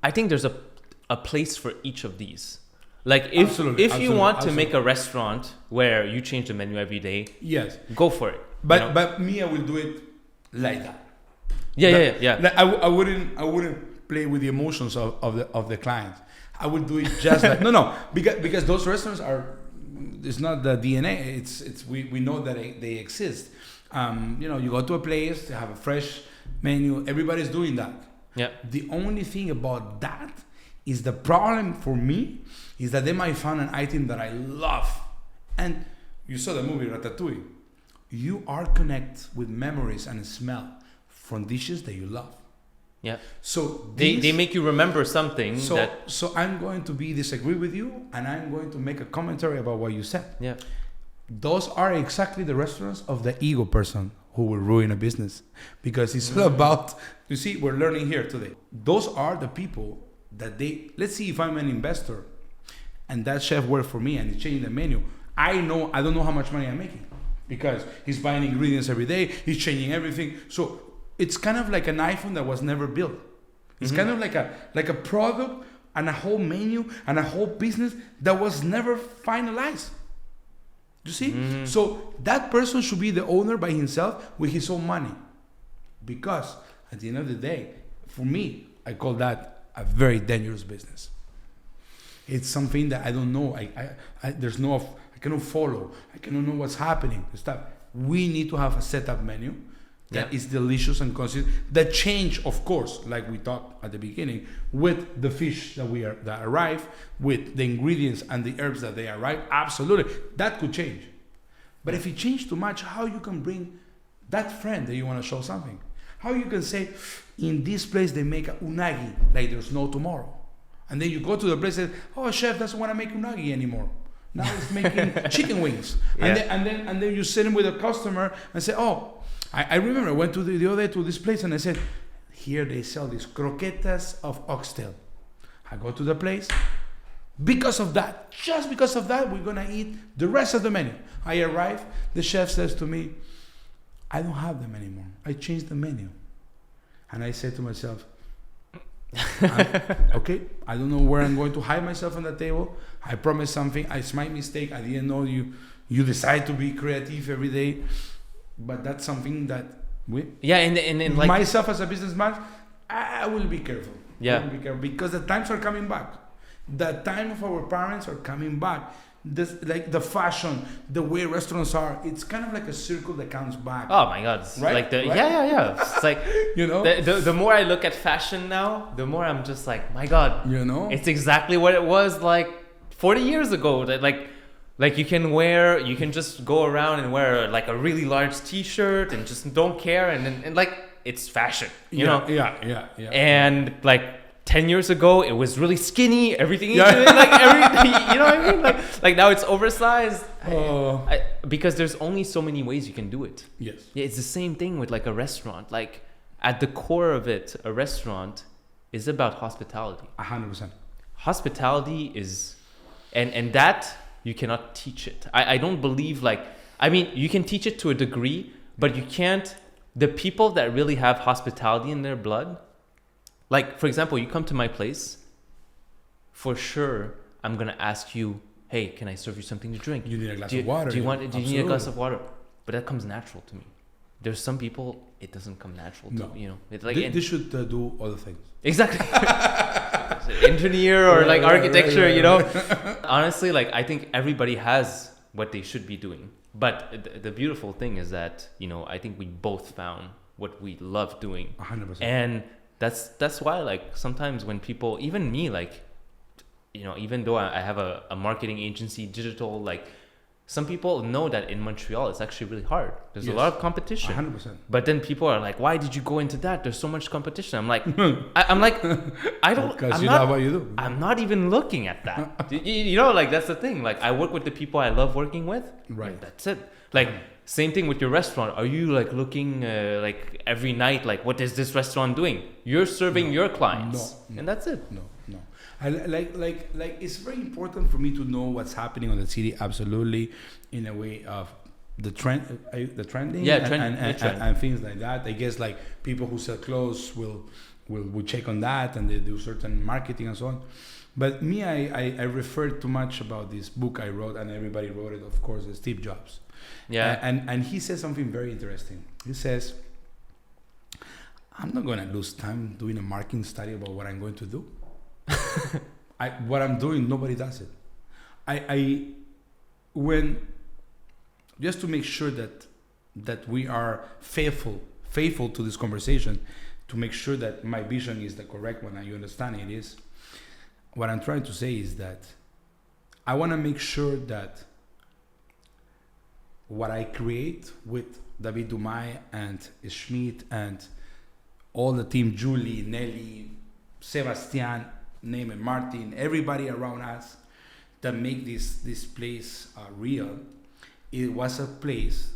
there's a place for each of these. Like if you want to make a restaurant where you change the menu every day,
yes,
go for it.
But me, I will do it like that.
Yeah.
Like I wouldn't play with the emotions of the client. I would do it just like because those restaurants are. It's not the DNA. It's we know that they exist. You go to a place, they have a fresh menu. Everybody's doing that.
Yeah.
The only thing about that is the problem for me is that they might find an item that I love. And you saw the movie Ratatouille. You are connected with memories and smell from dishes that you love.
Yeah.
So
they make you remember something.
So I'm going to disagree with you, and I'm going to make a commentary about what you said.
Yeah.
Those are exactly the restaurants of the ego person who will ruin a business, because it's all about. You see, we're learning here today. Those are the people that let's see if I'm an investor, and that chef worked for me and he's changing the menu. I don't know how much money I'm making, because he's buying ingredients every day. He's changing everything. So. It's kind of like an iPhone that was never built. It's kind of like a product and a whole menu and a whole business that was never finalized. You see? So that person should be the owner by himself with his own money. Because at the end of the day, for me, I call that a very dangerous business. It's something that I don't know. I cannot follow. I cannot know what's happening. Stuff. We need to have a setup menu that is delicious and consistent. That change, of course, like we talked at the beginning, with the fish that arrive, with the ingredients and the herbs that they arrive. Absolutely, that could change. But if it changes too much, how you can bring that friend that you want to show something? How you can say, in this place they make a unagi like there's no tomorrow, and then you go to the place and say, oh, chef doesn't want to make unagi anymore. Now it's making chicken wings, and then you sit in with a customer and say, oh. I remember I went to the other day to this place and I said, here they sell these croquetas of oxtail. I go to the place. Just because of that, we're going to eat the rest of the menu. I arrive. The chef says to me, I don't have them anymore. I changed the menu. And I said to myself, okay, I don't know where I'm going to hide myself on the table. I promised something. It's my mistake. I didn't know you decide to be creative every day. But that's something that
and like
myself as a businessman, I will be careful.
Yeah,
I will be careful because the times are coming back. The time of our parents are coming back. Like the fashion, the way restaurants are, it's kind of like a circle that comes back.
Oh my God!
Right?
Like
right?
Yeah. It's like the more I look at fashion now, the more I'm just like, my God, it's exactly what it was like 40 years ago. That like you can just go around and wear like a really large T-shirt and just don't care, and like it's fashion, you know?
Yeah.
And like 10 years ago, it was really skinny. Everything, like everything, you know what I mean? Like now it's oversized. Because there's only so many ways you can do it.
Yes.
Yeah, it's the same thing with like a restaurant. Like at the core of it, a restaurant is about hospitality.
100%.
Hospitality is, and that. You cannot teach it. I don't believe you can teach it to a degree, but you can't. The people that really have hospitality in their blood, like for example, you come to my place, for sure, I'm going to ask you, hey, can I serve you something to drink?
You need a glass of water.
Do you need a glass of water? But that comes natural to me. There's some people, it doesn't come natural to, It's like
they should do other things.
Exactly. Engineer or like architecture, Honestly, like I think everybody has what they should be doing. But the beautiful thing is that, I think we both found what we love doing.
100%.
And that's why like sometimes when people, even me, like even though I have a marketing agency, digital, like some people know that in Montreal it's actually really hard. There's a lot of competition.
100%.
But then people are like, "Why did you go into that? There's so much competition." I'm like, I don't.
Because you love what you do.
I'm not even looking at that. Like that's the thing. Like I work with the people I love working with.
Right.
That's it. Like same thing with your restaurant. Are you like looking like every night? Like what is this restaurant doing? You're serving your clients, and that's it.
No. I like it's very important for me to know what's happening on the city. Absolutely, in a way of the trending, and things like that. I guess like people who sell clothes will check on that, and they do certain marketing and so on. But me, I referred too much about this book I wrote, and everybody wrote it, of course, Steve Jobs.
Yeah,
and he says something very interesting. He says, "I'm not going to lose time doing a marketing study about what I'm going to do." What I'm doing, nobody does it. Just to make sure that we are faithful to this conversation, to make sure that my vision is the correct one and you understand it is, what I'm trying to say is that I want to make sure that what I create with David Dumais and Schmidt and all the team, Julie, Nelly, Sebastian, name it, Martin, everybody around us that make this place real. It was a place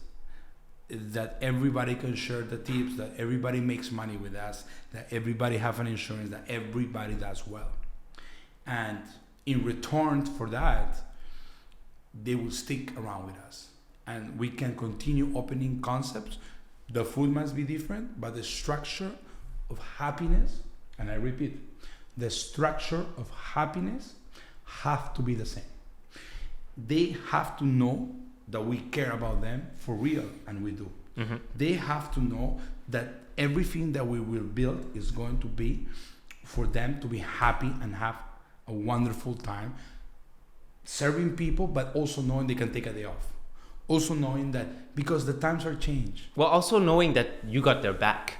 that everybody can share the tips, that everybody makes money with us, that everybody have an insurance, that everybody does well. And in return for that, they will stick around with us. And we can continue opening concepts. The food must be different, but the structure of happiness, and I repeat, the structure of happiness have to be the same. They have to know that we care about them for real, and we do. Mm-hmm. They have to know that everything that we will build is going to be for them to be happy and have a wonderful time serving people, but also knowing they can take a day off. Also knowing that because the times are changed.
Well, also knowing that you got their back.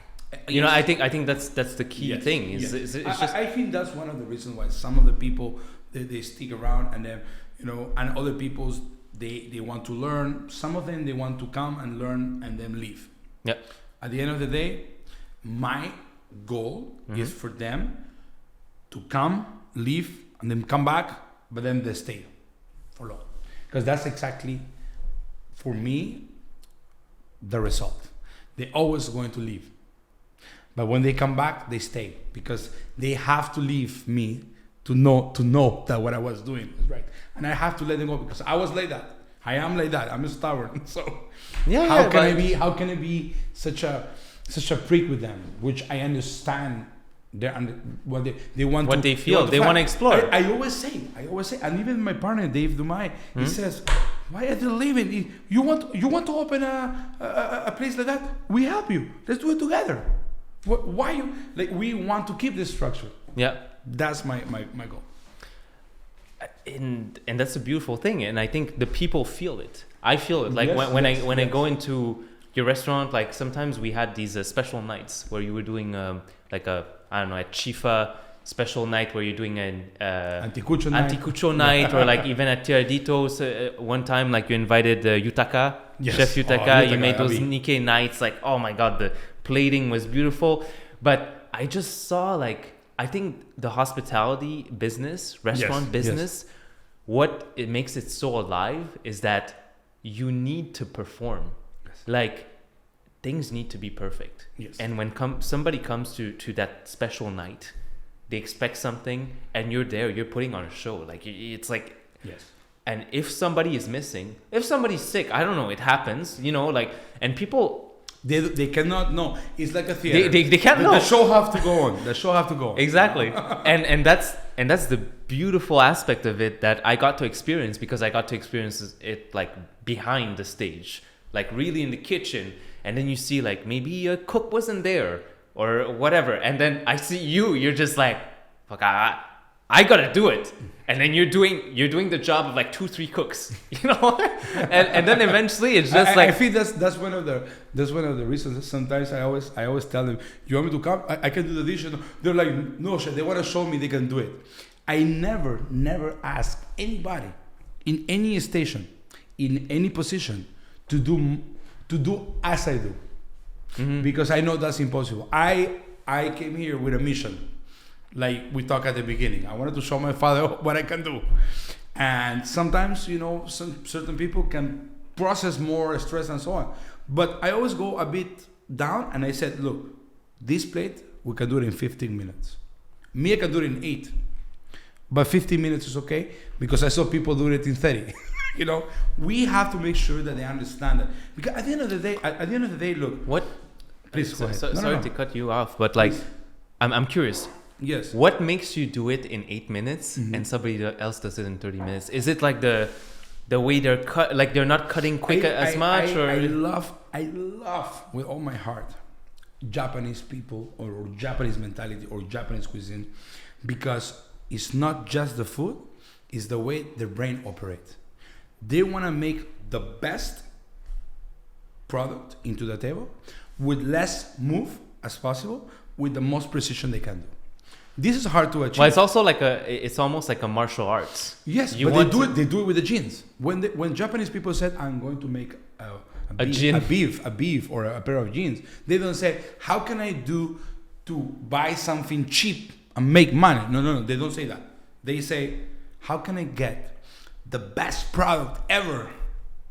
I think that's the key thing. It's just
I think that's one of the reasons why some of the people they stick around, and then and other people's they want to learn. Some of them they want to come and learn and then leave.
Yeah.
At the end of the day, my goal is for them to come, leave, and then come back, but then they stay for long, because that's exactly for me the result. They're always going to leave. But when they come back, they stay, because they have to leave me to know that what I was doing was right. And I have to let them go, because I was like that. I am like that. I'm stubborn. So how can I be such a prick with them? Which I understand what they want.
What they feel. They want to explore.
I always say, and even my partner Dave Dumais, he says, "Why are they leaving? You want to open a place like that? We help you. Let's do it together." Why you we want to keep this structure?
Yeah,
that's my goal.
And that's a beautiful thing, and I think the people feel it. I feel it. Like when I go into your restaurant, like sometimes we had these special nights where you were doing a Chifa special night where you're doing an anticucho night, or like even at Tiradito's one time, like you invited Yutaka, Chef Yutaka. You made those Nikkei nights. Like, oh my god, the plating was beautiful. But I just saw, I think the hospitality business, restaurant business, what it makes it so alive is that you need to perform. Yes. Things need to be perfect. Yes. And when somebody comes to that special night, they expect something, and you're there, you're putting on a show. It's like,
yes.
And if somebody is missing, if somebody's sick, I don't know, it happens, and people,
they cannot know. It's like a theater.
They can't know.
The show have to go on. The show have to go on.
Exactly. and that's the beautiful aspect of it that I got to experience, because I got to experience it behind the stage, really in the kitchen. And then you see maybe a cook wasn't there or whatever, and then I see you're just like, fuck, I gotta do it. And then you're doing the job of 2-3 cooks, and then eventually it's just
I feel that's one of the reasons. Sometimes I always tell them, you want me to come? I can do the dish. They're like, no, chef, they want to show me they can do it. I never ask anybody in any station, in any position, to do as I do, because I know that's impossible. I came here with a mission, like we talked at the beginning. I wanted to show my father what I can do, and sometimes some certain people can process more stress and so on. But I always go a bit down, and I said, look, this plate we can do it in 15 minutes. Me, I can do it in 8. But 15 minutes is okay, because I saw people do it in 30. We have to make sure that they understand that. Because at the end of the day, look.
What?
Please go ahead.
Sorry to cut you off, but like, I'm curious.
Yes.
What makes you do it in 8 minutes and somebody else does it in 30 minutes? Is it like the way they're cut, like they're not cutting quick as much?
I love with all my heart Japanese people or Japanese mentality or Japanese cuisine, because it's not just the food, it's the way the brain operates. They want to make the best product into the table with less move as possible, with the most precision they can do. This is hard to achieve.
Well, it's also like it's almost like a martial arts.
Yes, but they do it with the jeans. When Japanese people said, I'm going to make a beef or a pair of jeans, they don't say, how can I do to buy something cheap and make money? No, they don't say that. They say, how can I get the best product ever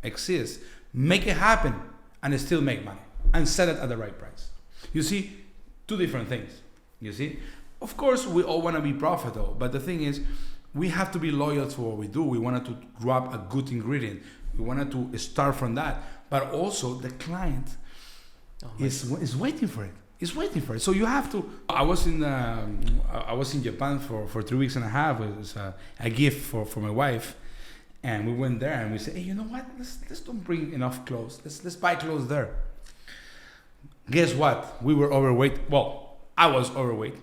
exists, make it happen, and still make money, and sell it at the right price? You see, two different things. You see, of course, we all want to be profitable, but the thing is, we have to be loyal to what we do. We wanted to grab a good ingredient. We wanted to start from that, but also the client is waiting for it. It's waiting for it. So you have to. I was in Japan for 3 weeks and a half. It was a gift for my wife, and we went there and we said, hey, you know what? Let's don't bring enough clothes. Let's buy clothes there. Guess what? We were overweight. Well, I was overweight,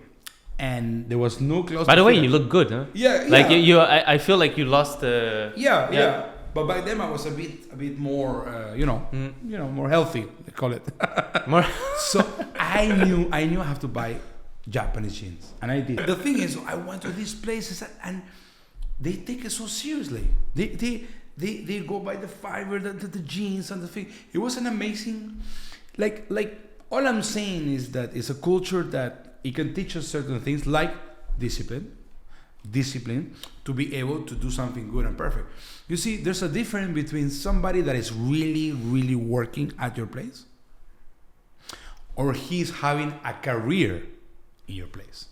and there was no clothes.
By the way, you look good, huh?
Yeah.
Like I feel like you lost the.
Yeah. But by then I was a bit more, more healthy. They call it.
More.
So I knew I have to buy Japanese jeans, and I did. The thing is, I went to these places and they take it so seriously. They go by the fiber, the jeans and the thing. It was an amazing, like all I'm saying is that it's a culture that it can teach us certain things like discipline to be able to do something good and perfect. You see, there's a difference between somebody that is really, really working at your place, or he's having a career in your place.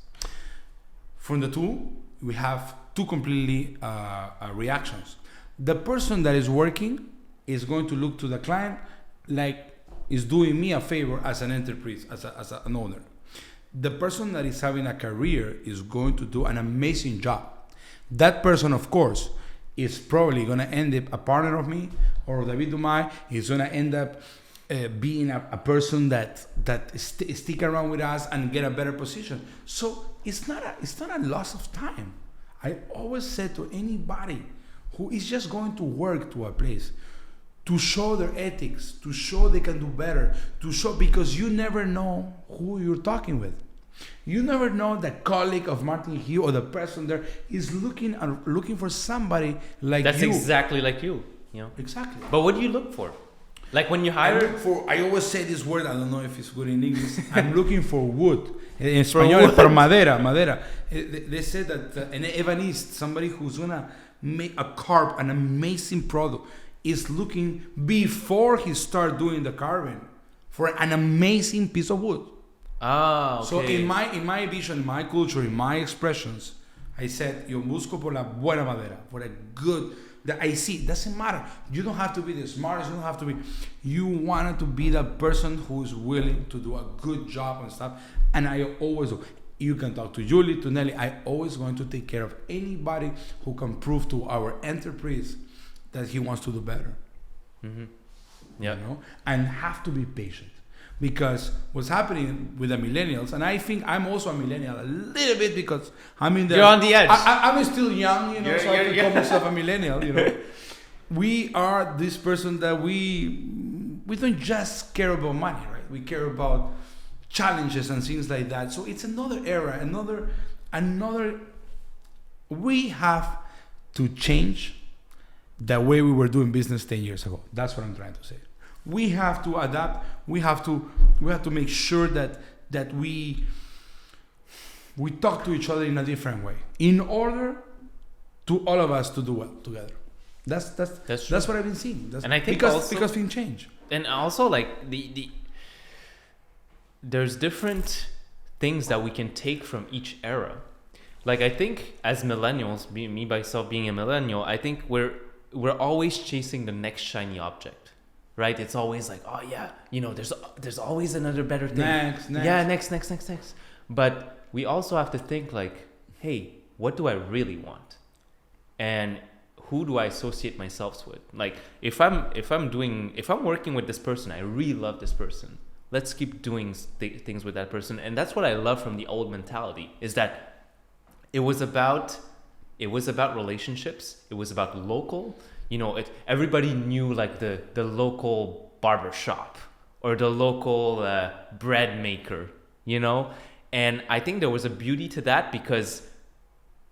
From the two, we have two completely reactions. The person that is working is going to look to the client like is doing me a favor as an enterprise, as an owner. The person that is having a career is going to do an amazing job. That person, of course, is probably going to end up a partner of me, or David Dumais is going to end up being a person that stick around with us and get a better position. So it's not a loss of time. I always said to anybody who is just going to work to a place, to show their ethics, to show they can do better, to show, because you never know who you're talking with. You never know the colleague of Martin Hugh or the person there is looking for somebody like
That's
you.
That's exactly like you.
Exactly.
But what do you look for? Like when you hire?
I always say this word, I don't know if it's good in English. I'm looking for wood. In Spanish, for madera. They say that an ebanist, somebody who's going to make an amazing product, is looking before he start doing the carving for an amazing piece of wood.
Ah, okay.
So in my vision, in my culture, in my expressions, I said, yo busco por la buena madera, for a good, that I see, doesn't matter. You don't have to be the smartest, you don't have to be, you wanted to be the person who's willing to do a good job and stuff. And I always do. You can talk to Julie, to Nelly. I always going to take care of anybody who can prove to our enterprise that he wants to do better.
Mm-hmm. Yeah.
And have to be patient. Because what's happening with the millennials, and I think I'm also a millennial a little bit because I'm in the...
You're on the edge.
I'm still young, so I can call myself a millennial, We are this person that we don't just care about money, right? We care about challenges and things like that. So it's another era, another we have to change the way we were doing business 10 years ago. That's what I'm trying to say. We have to adapt. We have to make sure that we talk to each other in a different way in order to all of us to do well together. That's what I've been seeing. And I think because things change.
And also like the there's different things that we can take from each era. Like I think as millennials, me myself being a millennial, I think we're always chasing the next shiny object, right? It's always like, oh yeah, there's always another better thing. Next. But we also have to think like, hey, what do I really want? And who do I associate myself with? Like if I'm working with this person, I really love this person. Let's keep doing things with that person. And that's what I love from the old mentality, is that it was about relationships. It was about local. Everybody knew like the local barber shop or the local bread maker, And I think there was a beauty to that because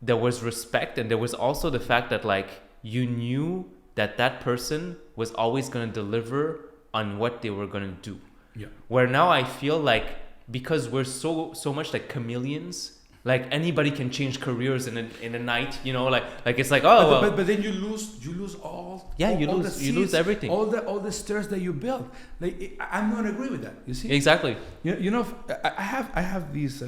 there was respect, and there was also the fact that like you knew that person was always going to deliver on what they were going to do.
Yeah.
Where now I feel like because we're so much like chameleons, like anybody can change careers in a night, like it's like
but then you lose all.
Yeah, you lose everything.
All the stairs that you built. Like I'm not agree with that. You see?
Exactly.
I have this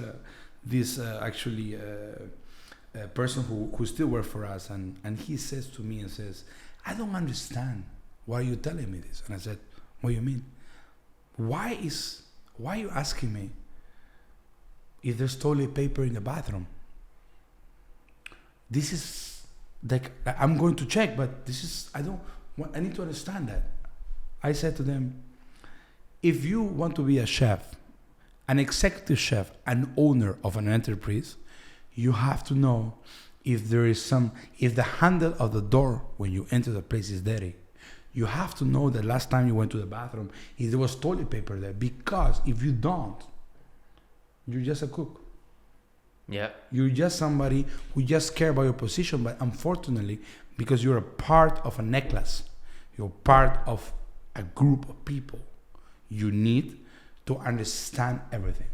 person who still works for us, and he says to me and says, I don't understand why are you telling me this. And I said, what do you mean? Why are you asking me if there's toilet paper in the bathroom? This is like, I'm going to check, but I need to understand that. I said to them, if you want to be a chef, an executive chef, an owner of an enterprise, you have to know if the handle of the door when you enter the place is dirty. You have to know the last time you went to the bathroom if there was toilet paper there, because if you don't, you're just a cook.
Yeah.
You're just somebody who just care about your position, but unfortunately, because you're a part of a necklace, you're part of a group of people, you need to understand everything.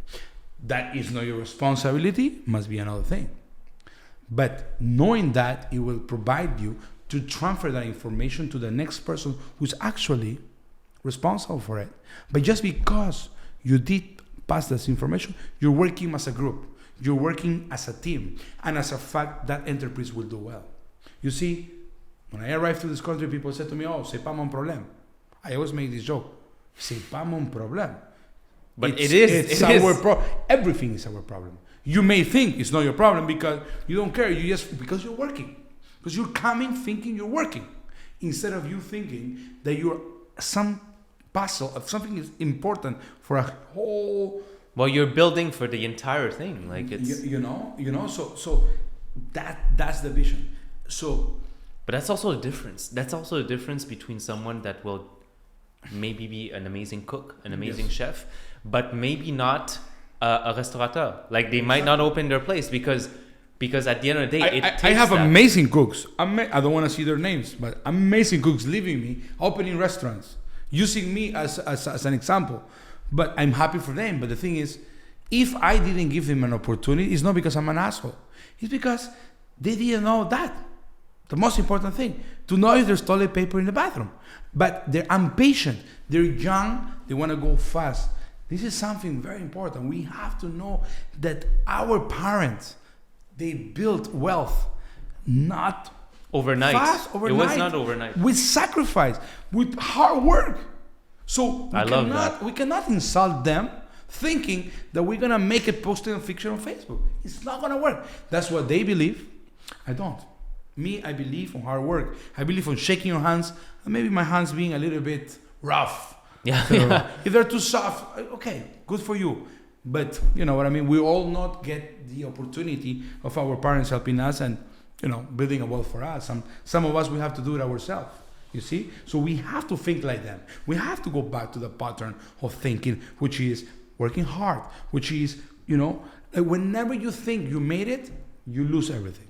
That is not your responsibility, must be another thing. But knowing that, it will provide you to transfer that information to the next person who's actually responsible for it. But just because you did pass this information, you're working as a group, you're working as a team, and as a fact, that enterprise will do well. You see, when I arrived to this country, people said to me, oh, c'est pas mon problème. I always make this joke, c'est pas mon problème.
But it's our
problem. Everything is our problem. You may think it's not your problem because you don't care. Because you're working. Because you're coming thinking you're working. Instead of you thinking that you're some puzzle of something is important for a whole.
Well, you're building for the entire thing. Like it's
so that's the vision. So,
but that's also the difference. That's also the difference between someone that will maybe be an amazing cook, an amazing chef, but maybe not a restaurateur. Like they might not open their place because at the end of the day,
I have amazing cooks. I don't want to see their names, but amazing cooks leaving me, opening restaurants, using me as an example. But I'm happy for them. But the thing is, if I didn't give them an opportunity, it's not because I'm an asshole. It's because they didn't know that. The most important thing, to know if there's toilet paper in the bathroom. But they're impatient. They're young. They want to go fast. This is something very important. We have to know that our parents, they built wealth, not
overnight.
Fast, overnight.
It was not overnight.
With sacrifice, with hard work. So we cannot insult them thinking that we're going to make it posting a fiction on Facebook. It's not going to work. That's what they believe. I don't. Me, I believe on hard work. I believe on shaking your hands, and maybe my hands being a little bit rough.
Yeah.
So if they're too soft, okay, good for you. But you know what I mean? We all not get the opportunity of our parents helping us and, building a wealth for us. Some of us, we have to do it ourselves. You see? So we have to think like them. We have to go back to the pattern of thinking, which is working hard, which is, whenever you think you made it, you lose everything.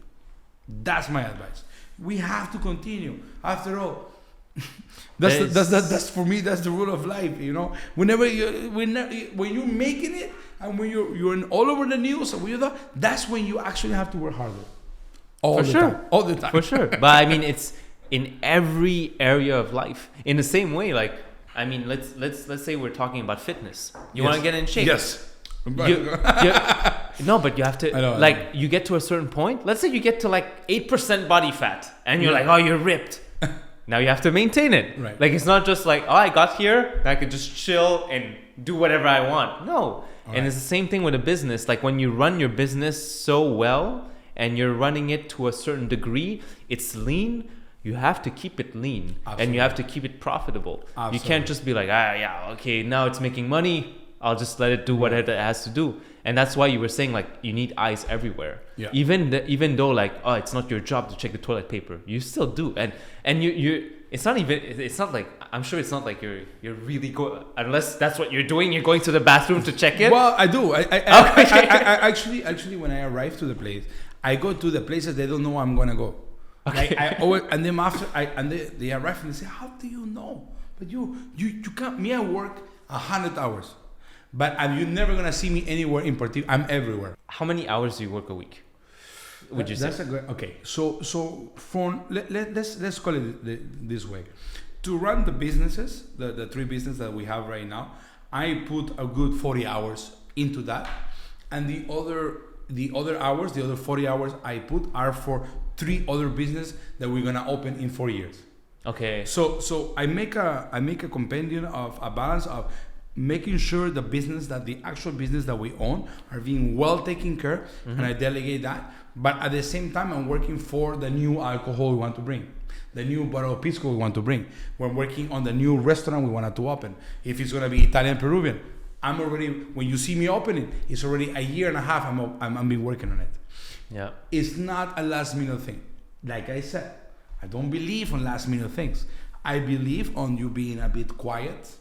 That's my advice. We have to continue. After all, that's for me. That's the rule of life. You know, when you're making it, and when you're all over the news, and that's when you actually have to work harder. All the time.
For sure. But I mean, it's in every area of life. In the same way, like, I mean, let's say we're talking about fitness. You want to get in shape.
Yes.
No, but you have to, you get to a certain point. Let's say you get to like 8% body fat and you're like, oh, you're ripped. Now you have to maintain it.
Right.
Like, it's not just like, oh, I got here, I could just chill and do whatever I want. No. And it's the same thing with a business. Like, when you run your business so well and you're running it to a certain degree, it's lean. You have to keep it lean. Absolutely. And you have to keep it profitable. Absolutely. You can't just be like, okay, now it's making money, I'll just let it do what it has to do. And that's why you were saying, like, you need eyes everywhere. Yeah. Even though, like, oh, it's not your job to check the toilet paper, you still do. And you it's not like, I'm sure it's not like you're really unless that's what you're doing, you're going to the bathroom to check it.
Well, I do. I actually when I arrive to the place, I go to the places they don't know I'm gonna go. Okay. Like, I always, and then they arrive and they say, how do you know? But you can't. Me, I work 100 hours. But you're never gonna see me anywhere in particular. I'm everywhere.
How many hours do you work a week? Would you say?
That's a great. Okay, so from let's call it this way. To run the businesses, the three businesses that we have right now, I put a good 40 hours into that, and the other hours, the other 40 hours I put are for 3 other businesses that we're gonna open in 4 years. Okay. So I make a compendium of a balance of making sure the actual business that we own are being well taken care, and I delegate that. But at the same time, I'm working for the new alcohol we want to bring, the new bottle of pisco we want to bring. We're working on the new restaurant we wanted to open. If it's gonna be Italian Peruvian, I'm already, when you see me opening, it's already a year and a half. I'm been working on it. Yeah, it's not a last minute thing. Like I said, I don't believe on last minute things. I believe on you being a bit quiet.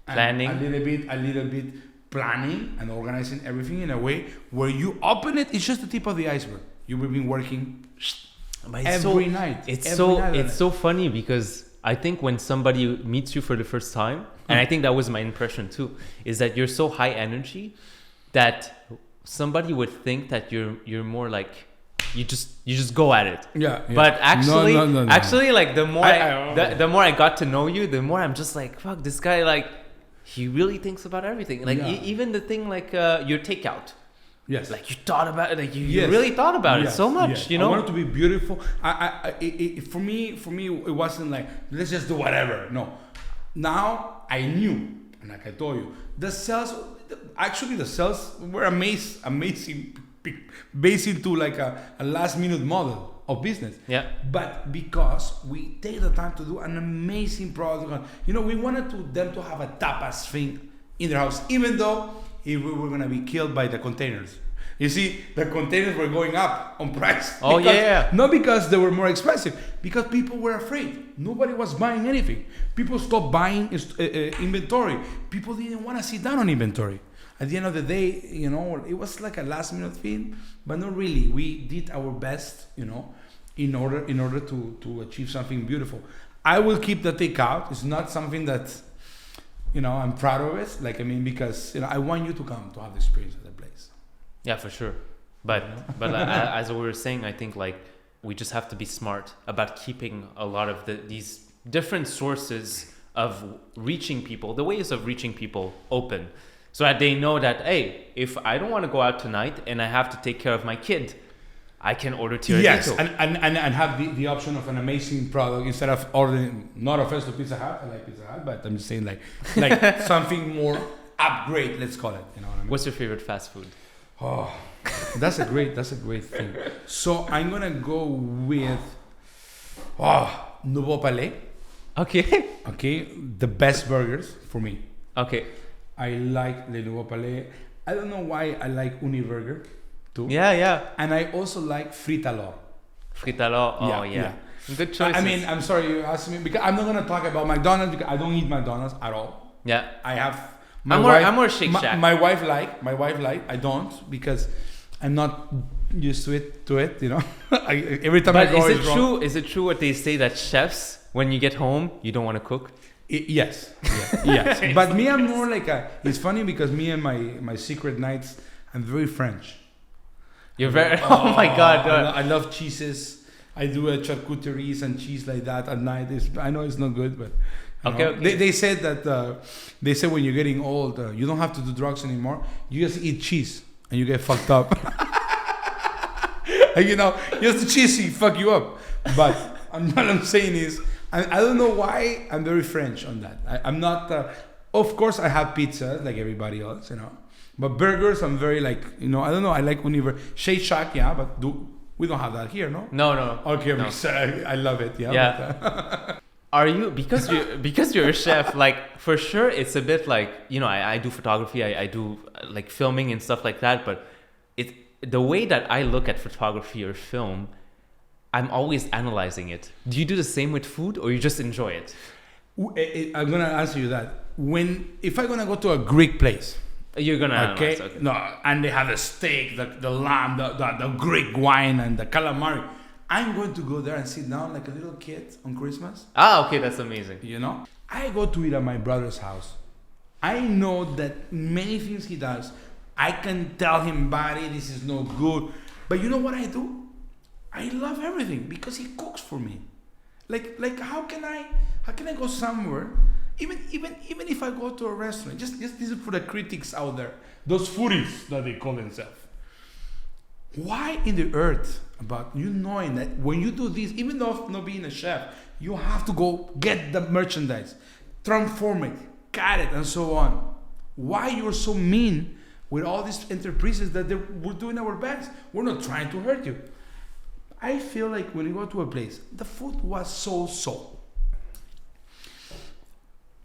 Planning a little bit planning and organizing everything in a way where you open it's just the tip of the iceberg. You've been working every night.
It's so funny because I think when somebody meets you for the first time, and I think that was my impression too, is that you're so high energy that somebody would think that you're more like you just go at it. Yeah. But actually, no. Actually, like the more I got to know you, the more I'm just like, fuck, this guy, like, he really thinks about everything. Like even the thing like your takeout. Yes. Like you thought about it. Like you really thought about it so much. Yes. You know.
I want it to be beautiful. For me, it wasn't like let's just do whatever. No. Now I knew, and like I told you, the sales were amazing, based into like a last minute model of business. Yeah. But because we take the time to do an amazing product, we wanted them to have a tapas thing in their house, even though if we were gonna be killed by the containers. You see, the containers were going up on price. Oh, not because they were more expensive, because people were afraid. Nobody was buying anything. People stopped buying inventory. People didn't want to sit down on inventory. At the end of the day, it was like a last minute thing, but not really. We did our best, in order to achieve something beautiful. I will keep the takeout. It's not something that, I'm proud of it. Because, I want you to come to have the experience at the place.
Yeah, for sure. But as we were saying, I think like we just have to be smart about keeping a lot of these different sources of reaching people, the ways of reaching people open. So that they know that, hey, if I don't want to go out tonight and I have to take care of my kid, I can order Tiradito.
Yes, and have the option of an amazing product instead of ordering, not offense to Pizza Hut, I like Pizza Hut, but I'm just saying like something more upgrade, let's call it. You know what I mean?
What's your favorite fast food?
Oh, that's a great thing. So I'm gonna go with Nouveau Palais. Okay, the best burgers for me. Okay. I like Le Nouveau Palais. I don't know why I like Uniburger too. Yeah. And I also like Fritalor.
Yeah. Good choices.
I mean, I'm sorry you asked me because I'm not gonna talk about McDonald's because I don't eat McDonald's at all. Yeah. I have. I'm more Shake Shack. My wife like. I don't because I'm not used to it, you know. Every time I go, it's wrong.
Is it true what they say that chefs, when you get home, you don't want to cook?
Yes. But me, I'm more like it's funny because me and my secret nights, I'm very French.
You're very. Oh my God!
I love cheeses. I do a charcuteries and cheese like that at night. I know it's not good, but okay. They said that they say when you're getting old, you don't have to do drugs anymore. You just eat cheese and you get fucked up. And, just the cheese will fuck you up. But what I'm saying is, I don't know why I'm very French on that. I'm not. Of course, I have pizza like everybody else, But burgers, I'm very like, I don't know. I like whenever Shake Shack, yeah, but we don't have that here, no?
No.
Okay,
no.
I love it, yeah.
Yeah. Are you because you're a chef? Like for sure, it's a bit like I do photography, I do like filming and stuff like that. But the way that I look at photography or film, I'm always analyzing it. Do you do the same with food, or you just enjoy it?
I'm gonna answer you that. If I'm gonna go to a Greek place,
you're gonna analyze,
okay. No, and they have the steak, the lamb, the Greek wine, and the calamari. I'm going to go there and sit down like a little kid on Christmas.
Okay, that's amazing.
I go to eat at my brother's house. I know that many things he does, I can tell him, buddy, this is no good. But you know what I do? I love everything because he cooks for me. Like how can I go somewhere? Even if I go to a restaurant, just this is for the critics out there, those foodies that they call themselves. Why in the earth about you knowing that when you do this, even though not being a chef, you have to go get the merchandise, transform it, cut it, and so on. Why you're so mean with all these enterprises that we're doing our best? We're not trying to hurt you. I feel like when you go to a place, the food was so.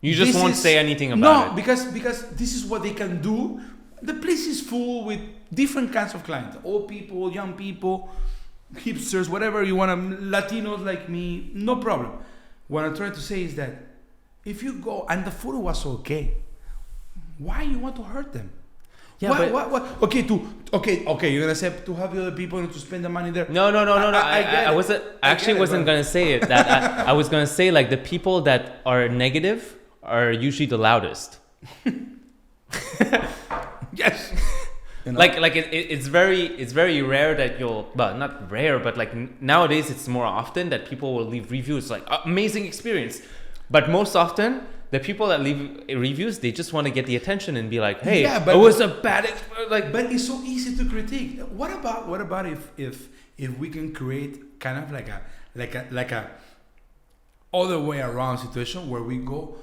You just won't say anything about it.
No, because this is what they can do. The place is full with different kinds of clients. Old people, young people, hipsters, whatever you want, Latinos like me, no problem. What I'm trying to say is that if you go and the food was okay, why you want to hurt them?
Yeah,
what? Okay, you're gonna say to have the other people and to spend the money there.
No. I wasn't gonna say it. That I was gonna say like the people that are negative are usually the loudest.
Yes.
Like it's very rare that not rare, but like nowadays it's more often that people will leave reviews like amazing experience, but most often the people that leave reviews, they just want to get the attention and be like, hey, it was a bad experience.
But it's so easy to critique. What about if we can create kind of like a other way around situation where we go,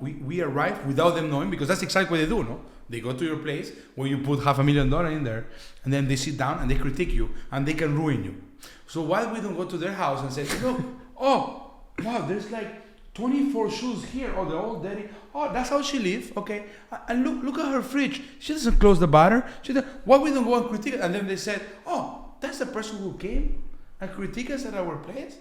we arrive without them knowing, because that's exactly what they do, no? They go to your place where you put $500,000 in there, and then they sit down and they critique you, and they can ruin you. So why we don't go to their house and say, look, oh, wow, there's like 24 shoes here. Oh, they're all dirty. Oh, that's how she lives. Okay. And look at her fridge. She doesn't close the bar. Why we don't go and critique it? And then they said, oh, that's the person who came and critique us at our place.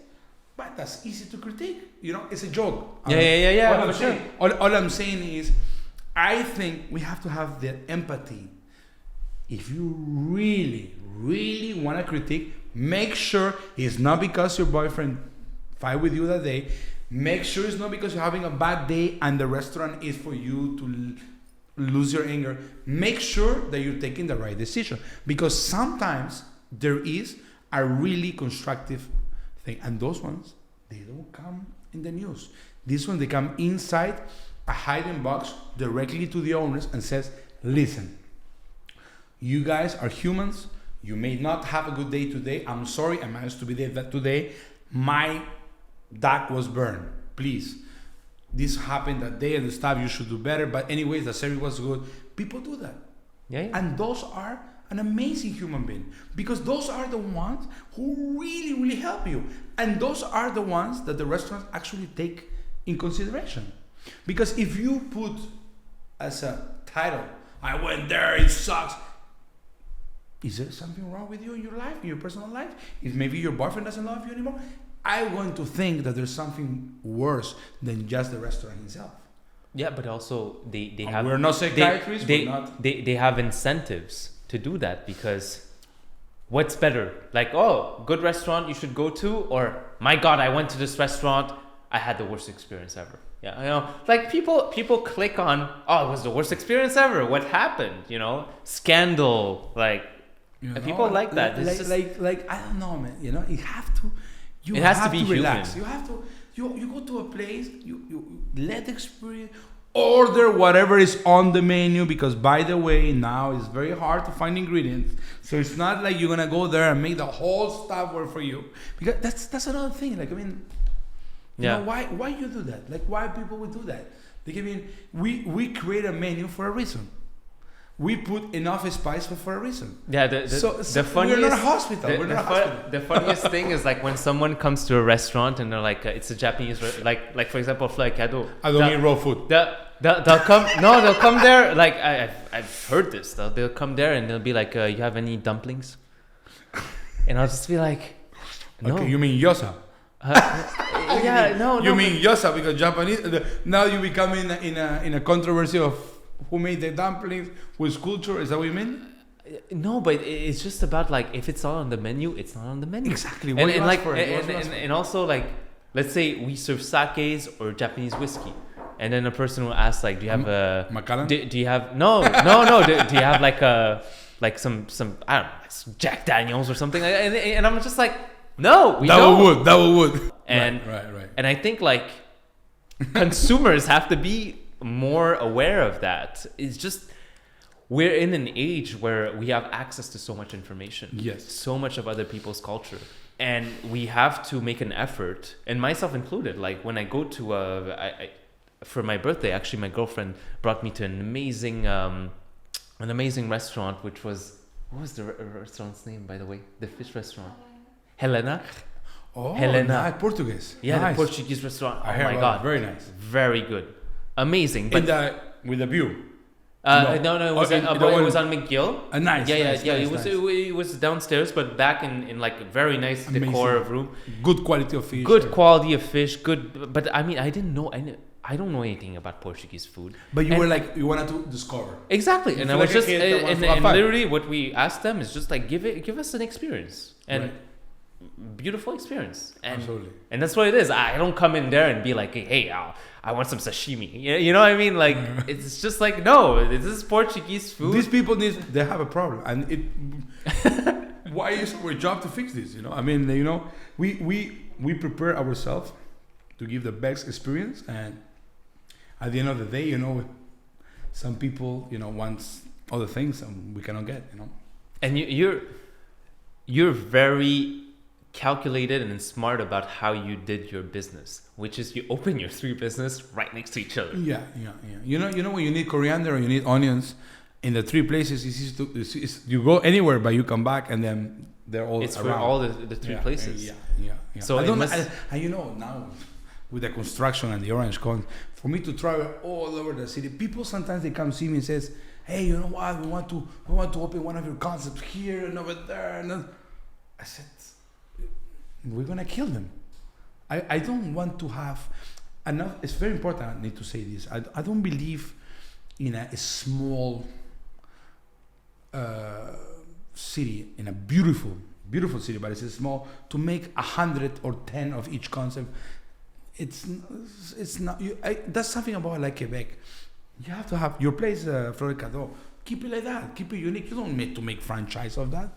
But that's easy to critique. It's a joke.
Yeah.
All I'm saying is, I think we have to have that empathy. If you really, really want to critique, make sure it's not because your boyfriend fight with you that day. Make sure it's not because you're having a bad day and the restaurant is for you to lose your anger. Make sure that you're taking the right decision, because sometimes there is a really constructive thing, and those ones, they don't come in the news. These ones, they come inside a hiding box directly to the owners and says, listen, you guys are humans. You may not have a good day today. I'm sorry, I managed to be there today. My duck was burned. Please, this happened that day and the staff, you should do better. But anyways, the service was good. People do that.
Yeah.
And those are an amazing human being, because those are the ones who really, really help you. And those are the ones that the restaurants actually take in consideration. Because if you put as a title, I went there, it sucks. Is there something wrong with you in your life, in your personal life? If maybe your boyfriend doesn't love you anymore? I want to think that there's something worse than just the restaurant itself.
Yeah, but also they have...
We're not psychiatrists.
They have incentives to do that, because what's better? Like, oh, good restaurant you should go to, or my God, I went to this restaurant, I had the worst experience ever. Yeah, you know, like people click on, oh, it was the worst experience ever. What happened? You know, scandal. Like, you know, people like that.
Like I don't know, man. You know, it has to be relax. You have to. You go to a place. You let the experience. Order whatever is on the menu, because by the way, now it's very hard to find ingredients. So it's not like you're gonna go there and make the whole stuff work for you. Because that's another thing. Like, I mean, you know, why you do that? Like, why people would do that? Like, I mean, we create a menu for a reason. We put enough spice for a reason.
Yeah, the funniest,
we're not a hospital. We're not a hospital.
The funniest thing is like when someone comes to a restaurant and they're like, it's a Japanese, like for example, Flaikado.
I don't eat raw food.
They'll come there. Like I've heard this. They'll come there and they'll be like, you have any dumplings? And I'll just be like, no.
Okay, you mean gyoza?
No.
You mean gyoza because Japanese? Now you become in a controversy of who made the dumplings with culture. Is that what you mean?
No, but it's just about like if it's not on the menu, it's not on the menu.
Exactly.
And also like, let's say we serve sakes or Japanese whiskey. And then a person will ask, like, do you have a
Macallan?
Do you have no? Do you have like some I don't know, like Jack Daniels or something? And I'm just like, no, we don't.
Double wood.
And
right.
And I think like consumers have to be more aware of that. It's just we're in an age where we have access to so much information.
Yes.
So much of other people's culture. And we have to make an effort, and myself included. Like when I go to for my birthday, actually, my girlfriend brought me to an amazing restaurant, which was, what was the restaurant's name, by the way? The fish restaurant. Helena.
Oh,
Helena.
Nice. Portuguese.
Yeah,
nice.
The Portuguese restaurant.
I
Oh my God.
Very nice.
Very good. Amazing. But
with the view.
No, it was it was on McGill.
Nice.
It was downstairs, but back in like a very nice decor of room.
Good quality of fish.
Good quality of fish. Good, but I mean, I don't know anything about Portuguese food.
But you wanted to discover.
Exactly, and I was just and literally what we asked them is just like give us an experience and beautiful experience. And,
absolutely. And
that's what it is. I don't come in there and be like, hey, I want some sashimi. You know what I mean? Like it's just like, no, this is Portuguese food.
These people they have a problem, and why is our job to fix this? You know, I mean, you know, we prepare ourselves to give the best experience, and at the end of the day, you know, some people, you know, want other things and we cannot get, you know.
And you're very calculated and smart about how you did your business, which is you open your 3 business right next to each other.
Yeah. You know when you need coriander or you need onions in the 3 places, you go anywhere, but you come back and then they're all
it's
around.
For all the 3 places.
Yeah.
So
and you know now, with the construction and the orange cone, for me to travel all over the city, people sometimes they come see me and says, hey, you know what, we want to open one of your concepts here and over there. And I said, we're gonna kill them. I don't want to have enough. It's very important. I need to say this. I don't believe in a small city, in a beautiful city, but it's small, to make 100 or 10 of each concept. It's not. That's something about I like Quebec. You have to have your place, Floricado. Keep it like that. Keep it unique. You don't need to make franchise of that.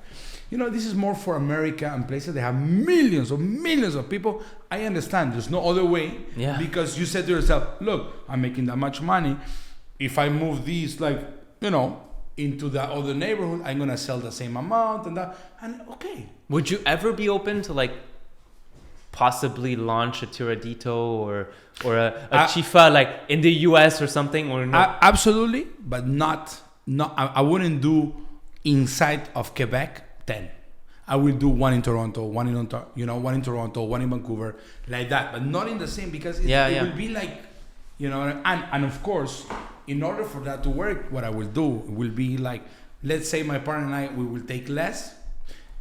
You know, this is more for America and places that have millions of people. I understand. There's no other way.
Yeah.
Because you said to yourself, look, I'm making that much money. If I move these, like, you know, into the other neighborhood, I'm gonna sell the same amount and that. And okay.
Would you ever be open to like possibly launch a Tiradito or a Chifa like in the US or something, or no?
Absolutely, but not. I wouldn't do inside of Quebec 10. I will do one in Toronto, one in Toronto, one in Vancouver, like that, but not in the same, because it will be like, you know, and of course, in order for that to work, what I will do will be like, let's say my partner and I, we will take less,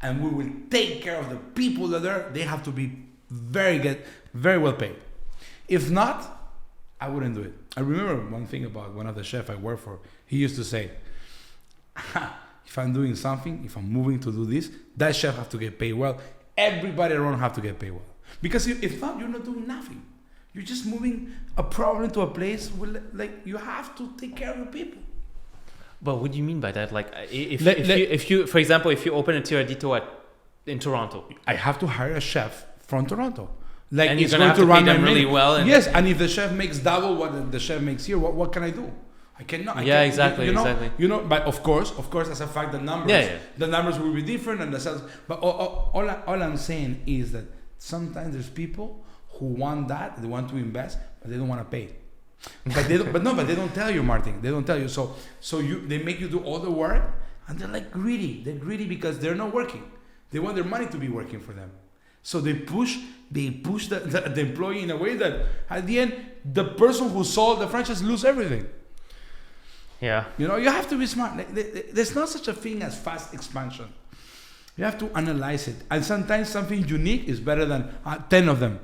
and we will take care of the people that are. They have to be very well paid. If not, I wouldn't do it. I remember one thing about one of the chefs I worked for. He used to say, if if I'm doing something, if I'm moving to do this, that chef have to get paid well. Everybody around have to get paid well. Because if not, you're not doing nothing. You're just moving a problem to a place where, like, you have to take care of the people.
But what do you mean by that? Like, if you, for example, if you open a Tiradito in Toronto,
I have to hire a chef from Toronto. Like,
and you're going to pay them really well. And
yes, and if the chef makes double what the chef makes here, what can I do? I cannot.
Exactly.
But of course, as a fact, the numbers will be different, and the sales. But all I'm saying is that sometimes there's people who want that, they want to invest, but they don't want to pay. But they don't tell you, Martin. They don't tell you. So they make you do all the work, and they're like greedy. They're greedy because they're not working. They want their money to be working for them. So they push the employee in a way that at the end, the person who sold the franchise lose everything.
Yeah.
You have to be smart. Like, there's not such a thing as fast expansion. You have to analyze it. And sometimes something unique is better than 10 of them.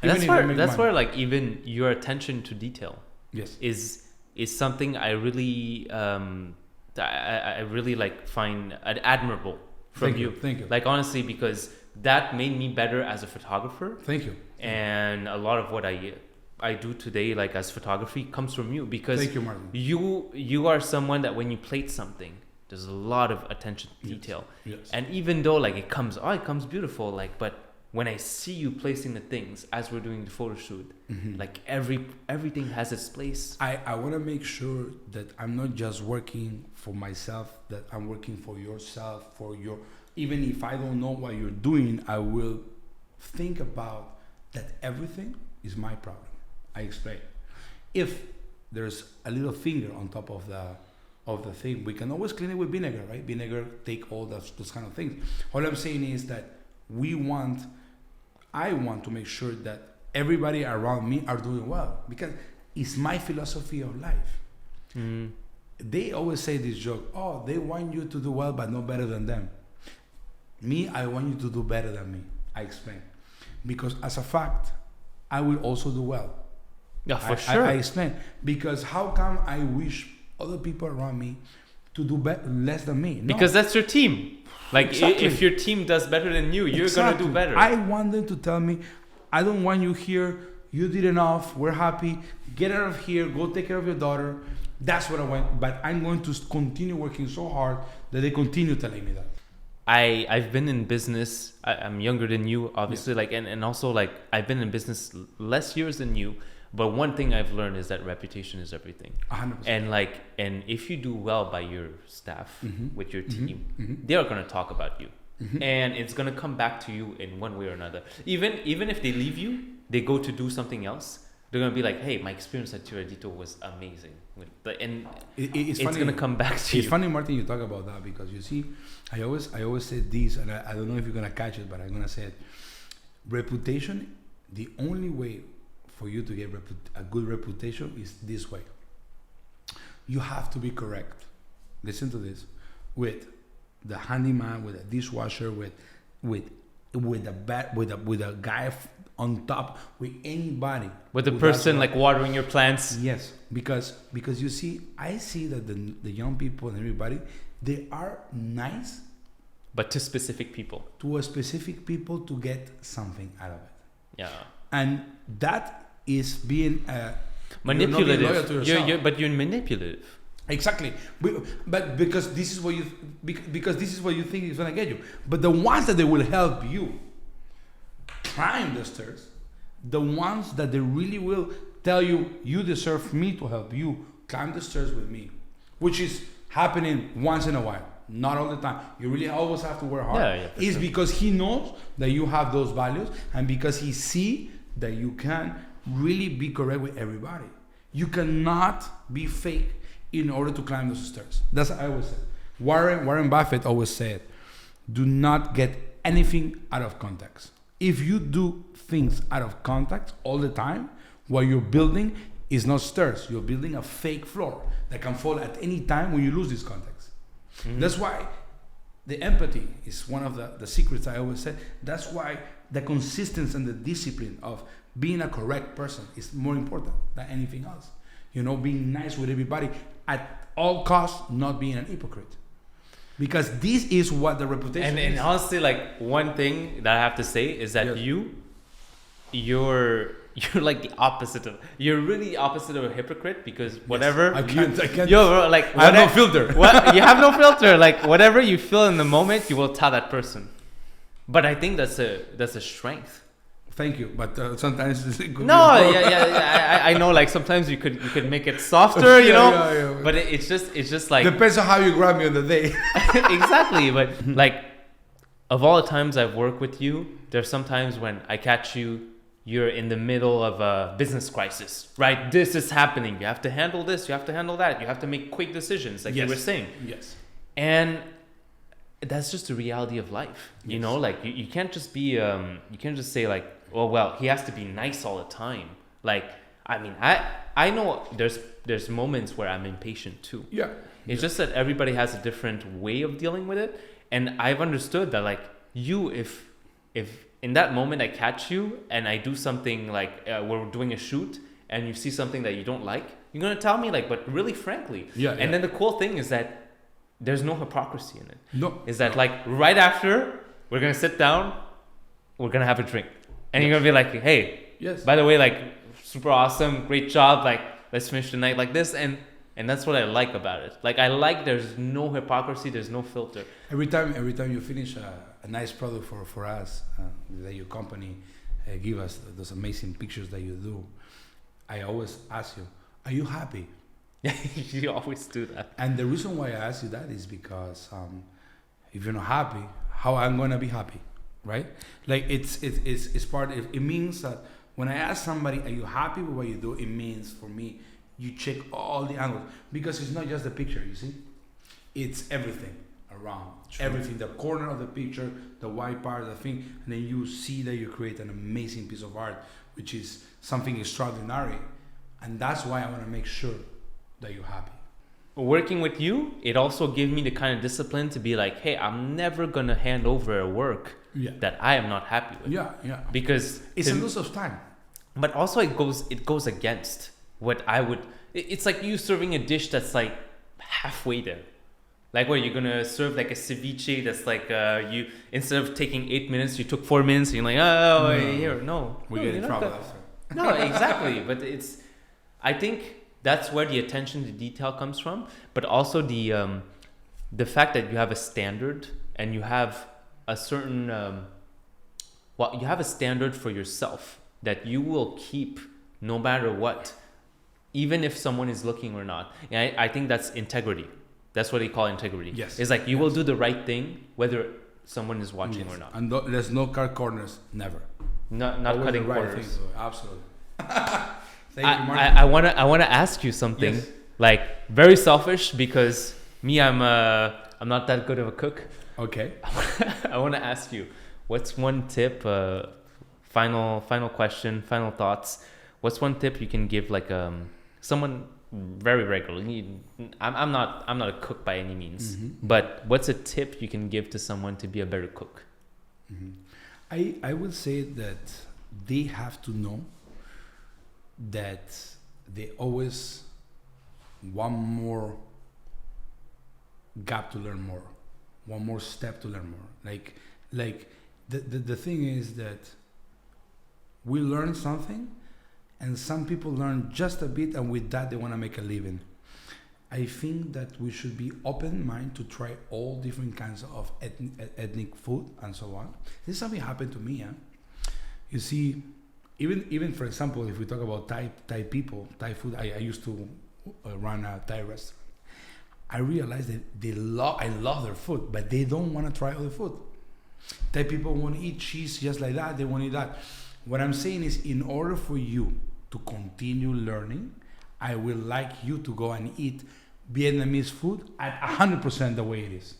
And that's where like even your attention to detail is something I really I really like find admirable from you.
Thank you.
Like, honestly, because that made me better as a photographer.
Thank you.
And a lot of what I do today, like as photography, comes from you, because
thank you, Martin.
You are someone that when you plate something, there's a lot of attention to detail.
Yes.
And even though like it comes beautiful, like, but when I see you placing the things as we're doing the photo shoot, like everything has its place.
I want to make sure that I'm not just working for myself, that I'm working for yourself, even if I don't know what you're doing, I will think about that everything is my problem. I explain. If there's a little finger on top of the thing, we can always clean it with vinegar, right? Vinegar take all those kind of things. All I'm saying is that I want to make sure that everybody around me are doing well, because it's my philosophy of life. They always say this joke, they want you to do well but not better than them. Me, I want you to do better than me. I explain. Because as a fact, I will also do well.
Yeah, for sure.
I explain. Because how come I wish other people around me to do less than me? No.
Because that's your team. Like,
exactly.
If your team does better than you, you're going to do better.
I want them to tell me, I don't want you here. You did enough. We're happy. Get out of here. Go take care of your daughter. That's what I want. But I'm going to continue working so hard that they continue telling me that.
I've been in business. I'm younger than you, obviously. Like, and also, like, I've been in business less years than you. But one thing I've learned is that reputation is everything.
100%.
And if you do well by your staff, with your team, they are going to talk about you. And it's going to come back to you in one way or another. Even if they leave you, they go to do something else, they're going to be like, hey, my experience at Tiradito was amazing. And it's going to come back to you.
It's funny, Martin, you talk about that, because you see, I always say this, and I don't know if you're going to catch it, but I'm going to say it. Reputation, the only way for you to get a good reputation is this way. You have to be correct. Listen to this. With the handyman, with a dishwasher, with a guy on top, with anybody.
With the person like watering your plants.
Yes, because you see, I see that the young people and everybody, they are nice,
but to specific people.
To a specific people to get something out of it.
Yeah.
And that is being
manipulative. But you're manipulative.
Exactly. But because this is what you think is gonna get you. But the ones that they will help you climb the stairs, the ones that they really will tell you, you deserve me to help you climb the stairs with me, which is happening once in a while, not all the time. You really always have to work hard. It's because he knows that you have those values, and because he see that you can really be correct with everybody. You cannot be fake in order to climb those stairs. That's what I always say. Warren Buffett always said, do not get anything out of context. If you do things out of context all the time, what you're building is not stairs. You're building a fake floor that can fall at any time when you lose this context. That's why the empathy is one of the secrets I always say. That's why the consistency and the discipline of being a correct person is more important than anything else. You know, being nice with everybody at all costs, not being an hypocrite. Because this is what the reputation is.
And honestly, like one thing that I have to say is that you're like the opposite of, you're really opposite of a hypocrite, because whatever
I can't
yo, like
I have no filter.
What, you have no filter. Like whatever you feel in the moment, you will tell that person. But I think that's a strength.
Thank you, but sometimes it's good.
No, I know. Like sometimes you could make it softer, you know. Yeah. But it's just like
depends on how you grab me on the day.
Exactly, but like of all the times I've worked with you, there's sometimes when I catch you, you're in the middle of a business crisis, right? This is happening. You have to handle this. You have to handle that. You have to make quick decisions, like you were saying.
Yes.
And that's just the reality of life, you know. Like you can't just be you can't just say like, oh well, he has to be nice all the time. Like I mean, I know there's moments where I'm impatient too.
Yeah.
It's just that everybody has a different way of dealing with it, and I've understood that like you, if in that moment I catch you and I do something like we're doing a shoot and you see something that you don't like, you're gonna tell me, like, but really frankly.
Yeah.
And then the cool thing is that there's no hypocrisy in it.
No.
Is that like right after we're gonna sit down, we're gonna have a drink, and you're gonna be like, hey, by the way, like super awesome, great job, like let's finish the night like this, and that's what I like about it. Like I like there's no hypocrisy, there's no filter.
Every time you finish a nice product for us, that your company give us those amazing pictures that you do, I always ask you, are you happy?
You always do that.
And the reason why I ask you that is because if you're not happy, how I'm gonna be happy, right? Like it's part. It means that when I ask somebody, are you happy with what you do? It means for me, you check all the angles, because it's not just the picture. You see, it's everything around. True. Everything, the corner of the picture, the white part of the thing, and then you see that you create an amazing piece of art, which is something extraordinary, and that's why I want to make sure that you're happy.
Working with you, it also gave me the kind of discipline to be like, hey, I'm never gonna hand over a work that I am not happy with.
Yeah.
Because
it's a loss of time.
But also it goes against what I would. It's like you serving a dish that's like halfway there. Like what, you're gonna serve like a ceviche that's like you, instead of taking 8 minutes, you took 4 minutes, and you're like, here, no.
We get in trouble after.
No, exactly. But I think that's where the attention to detail comes from, but also the fact that you have a standard and you have a certain you have a standard for yourself that you will keep no matter what, even if someone is looking or not. And I think that's integrity. That's what they call integrity.
Yes.
It's like you will do the right thing whether someone is watching or not.
And there's no cut corners, never.
Not cutting corners.
Thing, absolutely. Thank you, Mark.
I wanna ask you something, like very selfish, because me, I'm not that good of a cook.
Okay.
I wanna ask you, what's one tip? Final question, final thoughts. What's one tip you can give like someone very regularly? I'm not a cook by any means, but what's a tip you can give to someone to be a better cook?
I would say that they have to know that they always one more gap to learn more, one more step to learn more. Like the thing is that we learn something, and some people learn just a bit, and with that they want to make a living. I think that we should be open-minded to try all different kinds of ethnic food and so on. This is something happened to me. You see, even for example, if we talk about Thai people, Thai food, I used to run a Thai restaurant. I realized that I love their food, but they don't want to try other food. Thai people want to eat cheese just like that. They want to eat that. What I'm saying is, in order for you to continue learning, I would like you to go and eat Vietnamese food at 100% the way it is.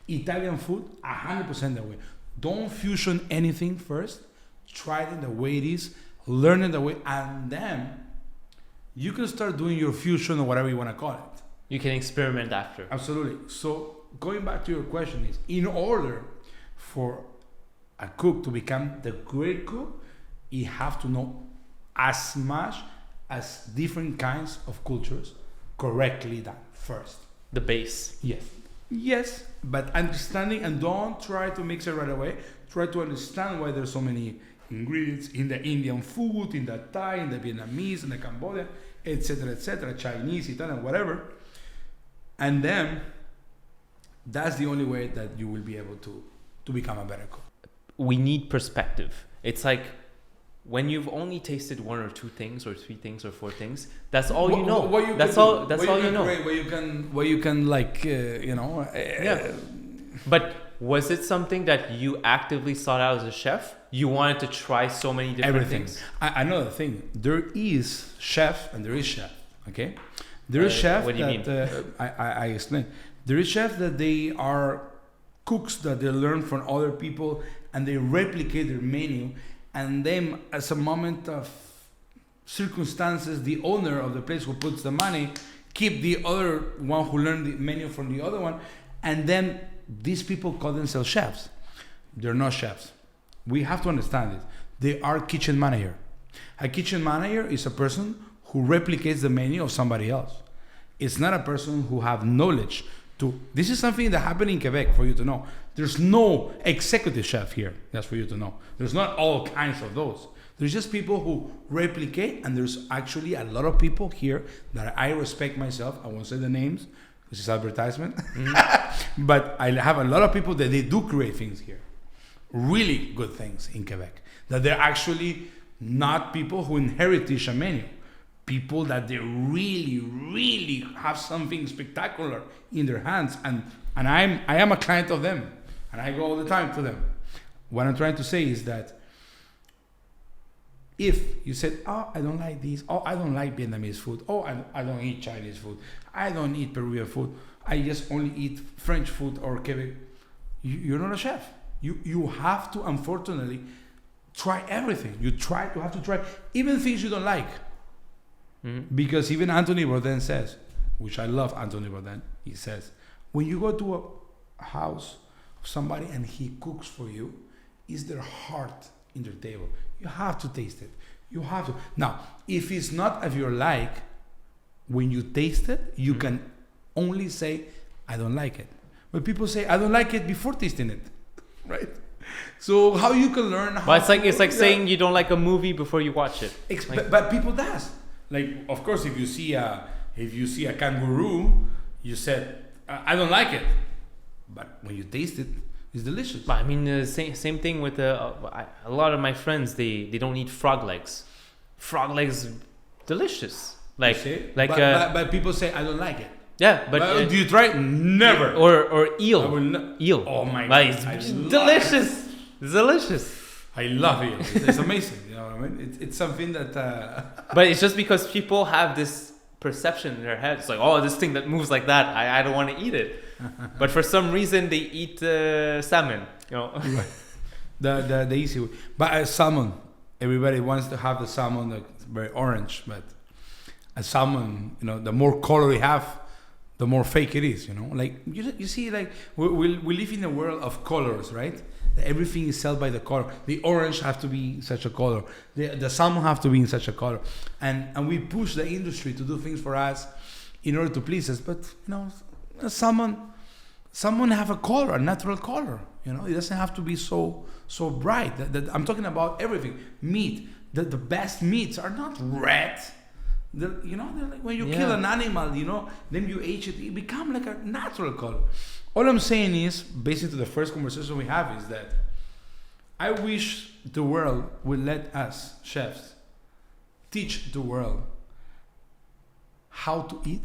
Italian food, 100% the way. Don't fusion anything first. Try it the way it is. Learn it the way, and then you can start doing your fusion or whatever you want to call it.
You can experiment after.
Absolutely. So going back to your question is, in order for a cook to become the great cook, you have to know as much as different kinds of cultures correctly done first.
The base.
Yes. Yes, but understanding, and don't try to mix it right away. Try to understand why there's so many ingredients in the Indian food, in the Thai, in the Vietnamese, in the Cambodian, etc., Chinese, Italian, whatever. And then that's the only way that you will be able to become a better cook.
We need perspective. It's like when you've only tasted one or two things or three things or four things, that's all you know. That's all you know.
Where you can like,
yeah. But was it something that you actively sought out as a chef? You wanted to try so many different things?
Another thing, there is chef and there is chef, okay? There is chef
what do you
that, mean? I explain. There is chef that they are cooks that they learn from other people and they replicate their menu, and then as a moment of circumstances, the owner of the place who puts the money keep the other one who learned the menu from the other one, and then these people call themselves chefs. They're not chefs. We have to understand it. They are kitchen manager. A kitchen manager is a person who replicates the menu of somebody else. It's not a person who have knowledge to. This is something that happened in Quebec, for you to know. There's no executive chef here. That's for you to know. There's not all kinds of those. There's just people who replicate, and there's actually a lot of people here that I respect myself. I won't say the names because it's advertisement. Mm-hmm. But I have a lot of people that they do create things here. Really good things in Quebec. That they're actually not people who inherited a menu. People that they really, really have something spectacular in their hands. And I am a client of them. And I go all the time to them. What I'm trying to say is that if you said, oh, I don't like this, oh, I don't like Vietnamese food, oh, I don't eat Chinese food, I don't eat Peruvian food, I just only eat French food or Quebec, you're not a chef. You have to, unfortunately, try everything. You have to try even things you don't like. Mm-hmm. Because even Anthony Bourdain says, which I love Anthony Bourdain, he says, when you go to a house of somebody and he cooks for you, is their heart in their table. You have to taste it. You have to. Now, if it's not of your like, when you taste it, you can only say, I don't like it. But people say, I don't like it before tasting it. Right? So how you can learn how
it's like saying you don't like a movie before you watch it.
But people does. Like, of course, if you see a kangaroo, you said, I don't like it. But when you taste it, it's delicious.
But I mean, same thing with a lot of my friends. They don't eat frog legs. Frog legs, delicious. But
people say I don't like it.
Yeah, but
do you try it? Never.
Or eel. Eel.
Oh my god,
it's delicious. It's delicious.
I love eel. It's amazing. You know what I mean? It's something that.
But it's just because people have this perception in their head. It's like, oh, this thing that moves like that, I don't want to eat it. But for some reason, they eat salmon. You know,
the easy way. But salmon, everybody wants to have the salmon that's very orange. But a salmon, the more color you have, the more fake it is. Like you see, like we live in a world of colors, right? Everything is sold by the color. The orange have to be such a color. The salmon have to be in such a color, and we push the industry to do things for us in order to please us. But salmon have a color, a natural color. It doesn't have to be so bright. I'm talking about everything. Meat. The best meats are not red. They're like when you kill an animal, then you age it. It become like a natural color. All I'm saying is, based on the first conversation we have, is that I wish the world would let us, chefs, teach the world how to eat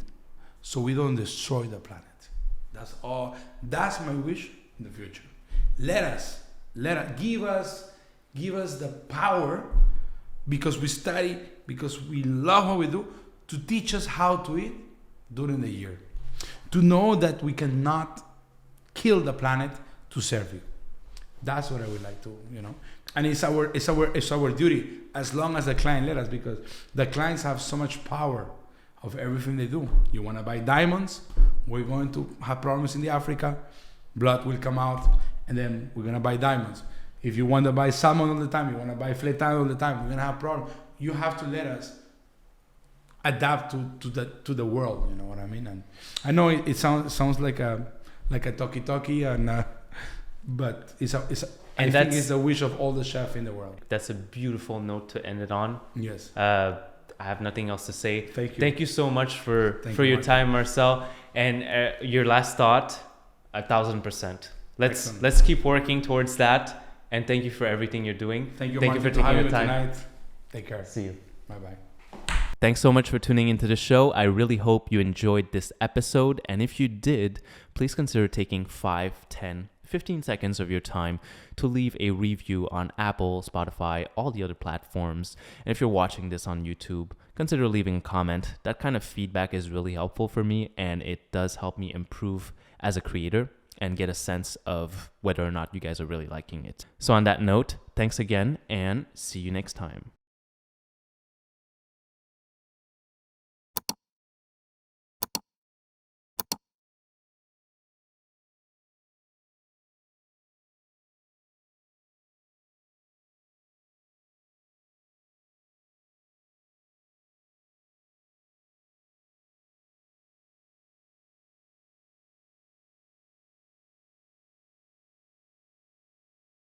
so we don't destroy the planet. That's all. That's my wish in the future. Let us give us the power, because we study, because we love what we do, to teach us how to eat during the year. To know that we cannot kill the planet to serve you. That's what I would like to, and it's our duty, as long as the client let us, because the clients have so much power of everything they do. You want to buy diamonds, we're going to have problems in the Africa, blood will come out, and then we're going to buy diamonds. If you want to buy salmon all the time, you want to buy flétan all the time, we're going to have problems. You have to let us adapt to the world, you know what I mean? And I know it sounds like a like a talkie and but I think it's the wish of all the chefs in the world.
That's a beautiful note to end it on.
Yes.
I have nothing else to say.
Thank you.
Thank you so much for your time, Marcel. And your last thought, 1,000%. Let's keep working towards that. And thank you for everything you're doing.
Thank you
for taking the time.
Tonight. Take care.
See you.
Bye-bye.
Thanks so much for tuning into the show. I really hope you enjoyed this episode. And if you did, please consider taking 5, 10, 15 seconds of your time to leave a review on Apple, Spotify, all the other platforms. And if you're watching this on YouTube, consider leaving a comment. That kind of feedback is really helpful for me, and it does help me improve as a creator and get a sense of whether or not you guys are really liking it. So on that note, thanks again, and see you next time.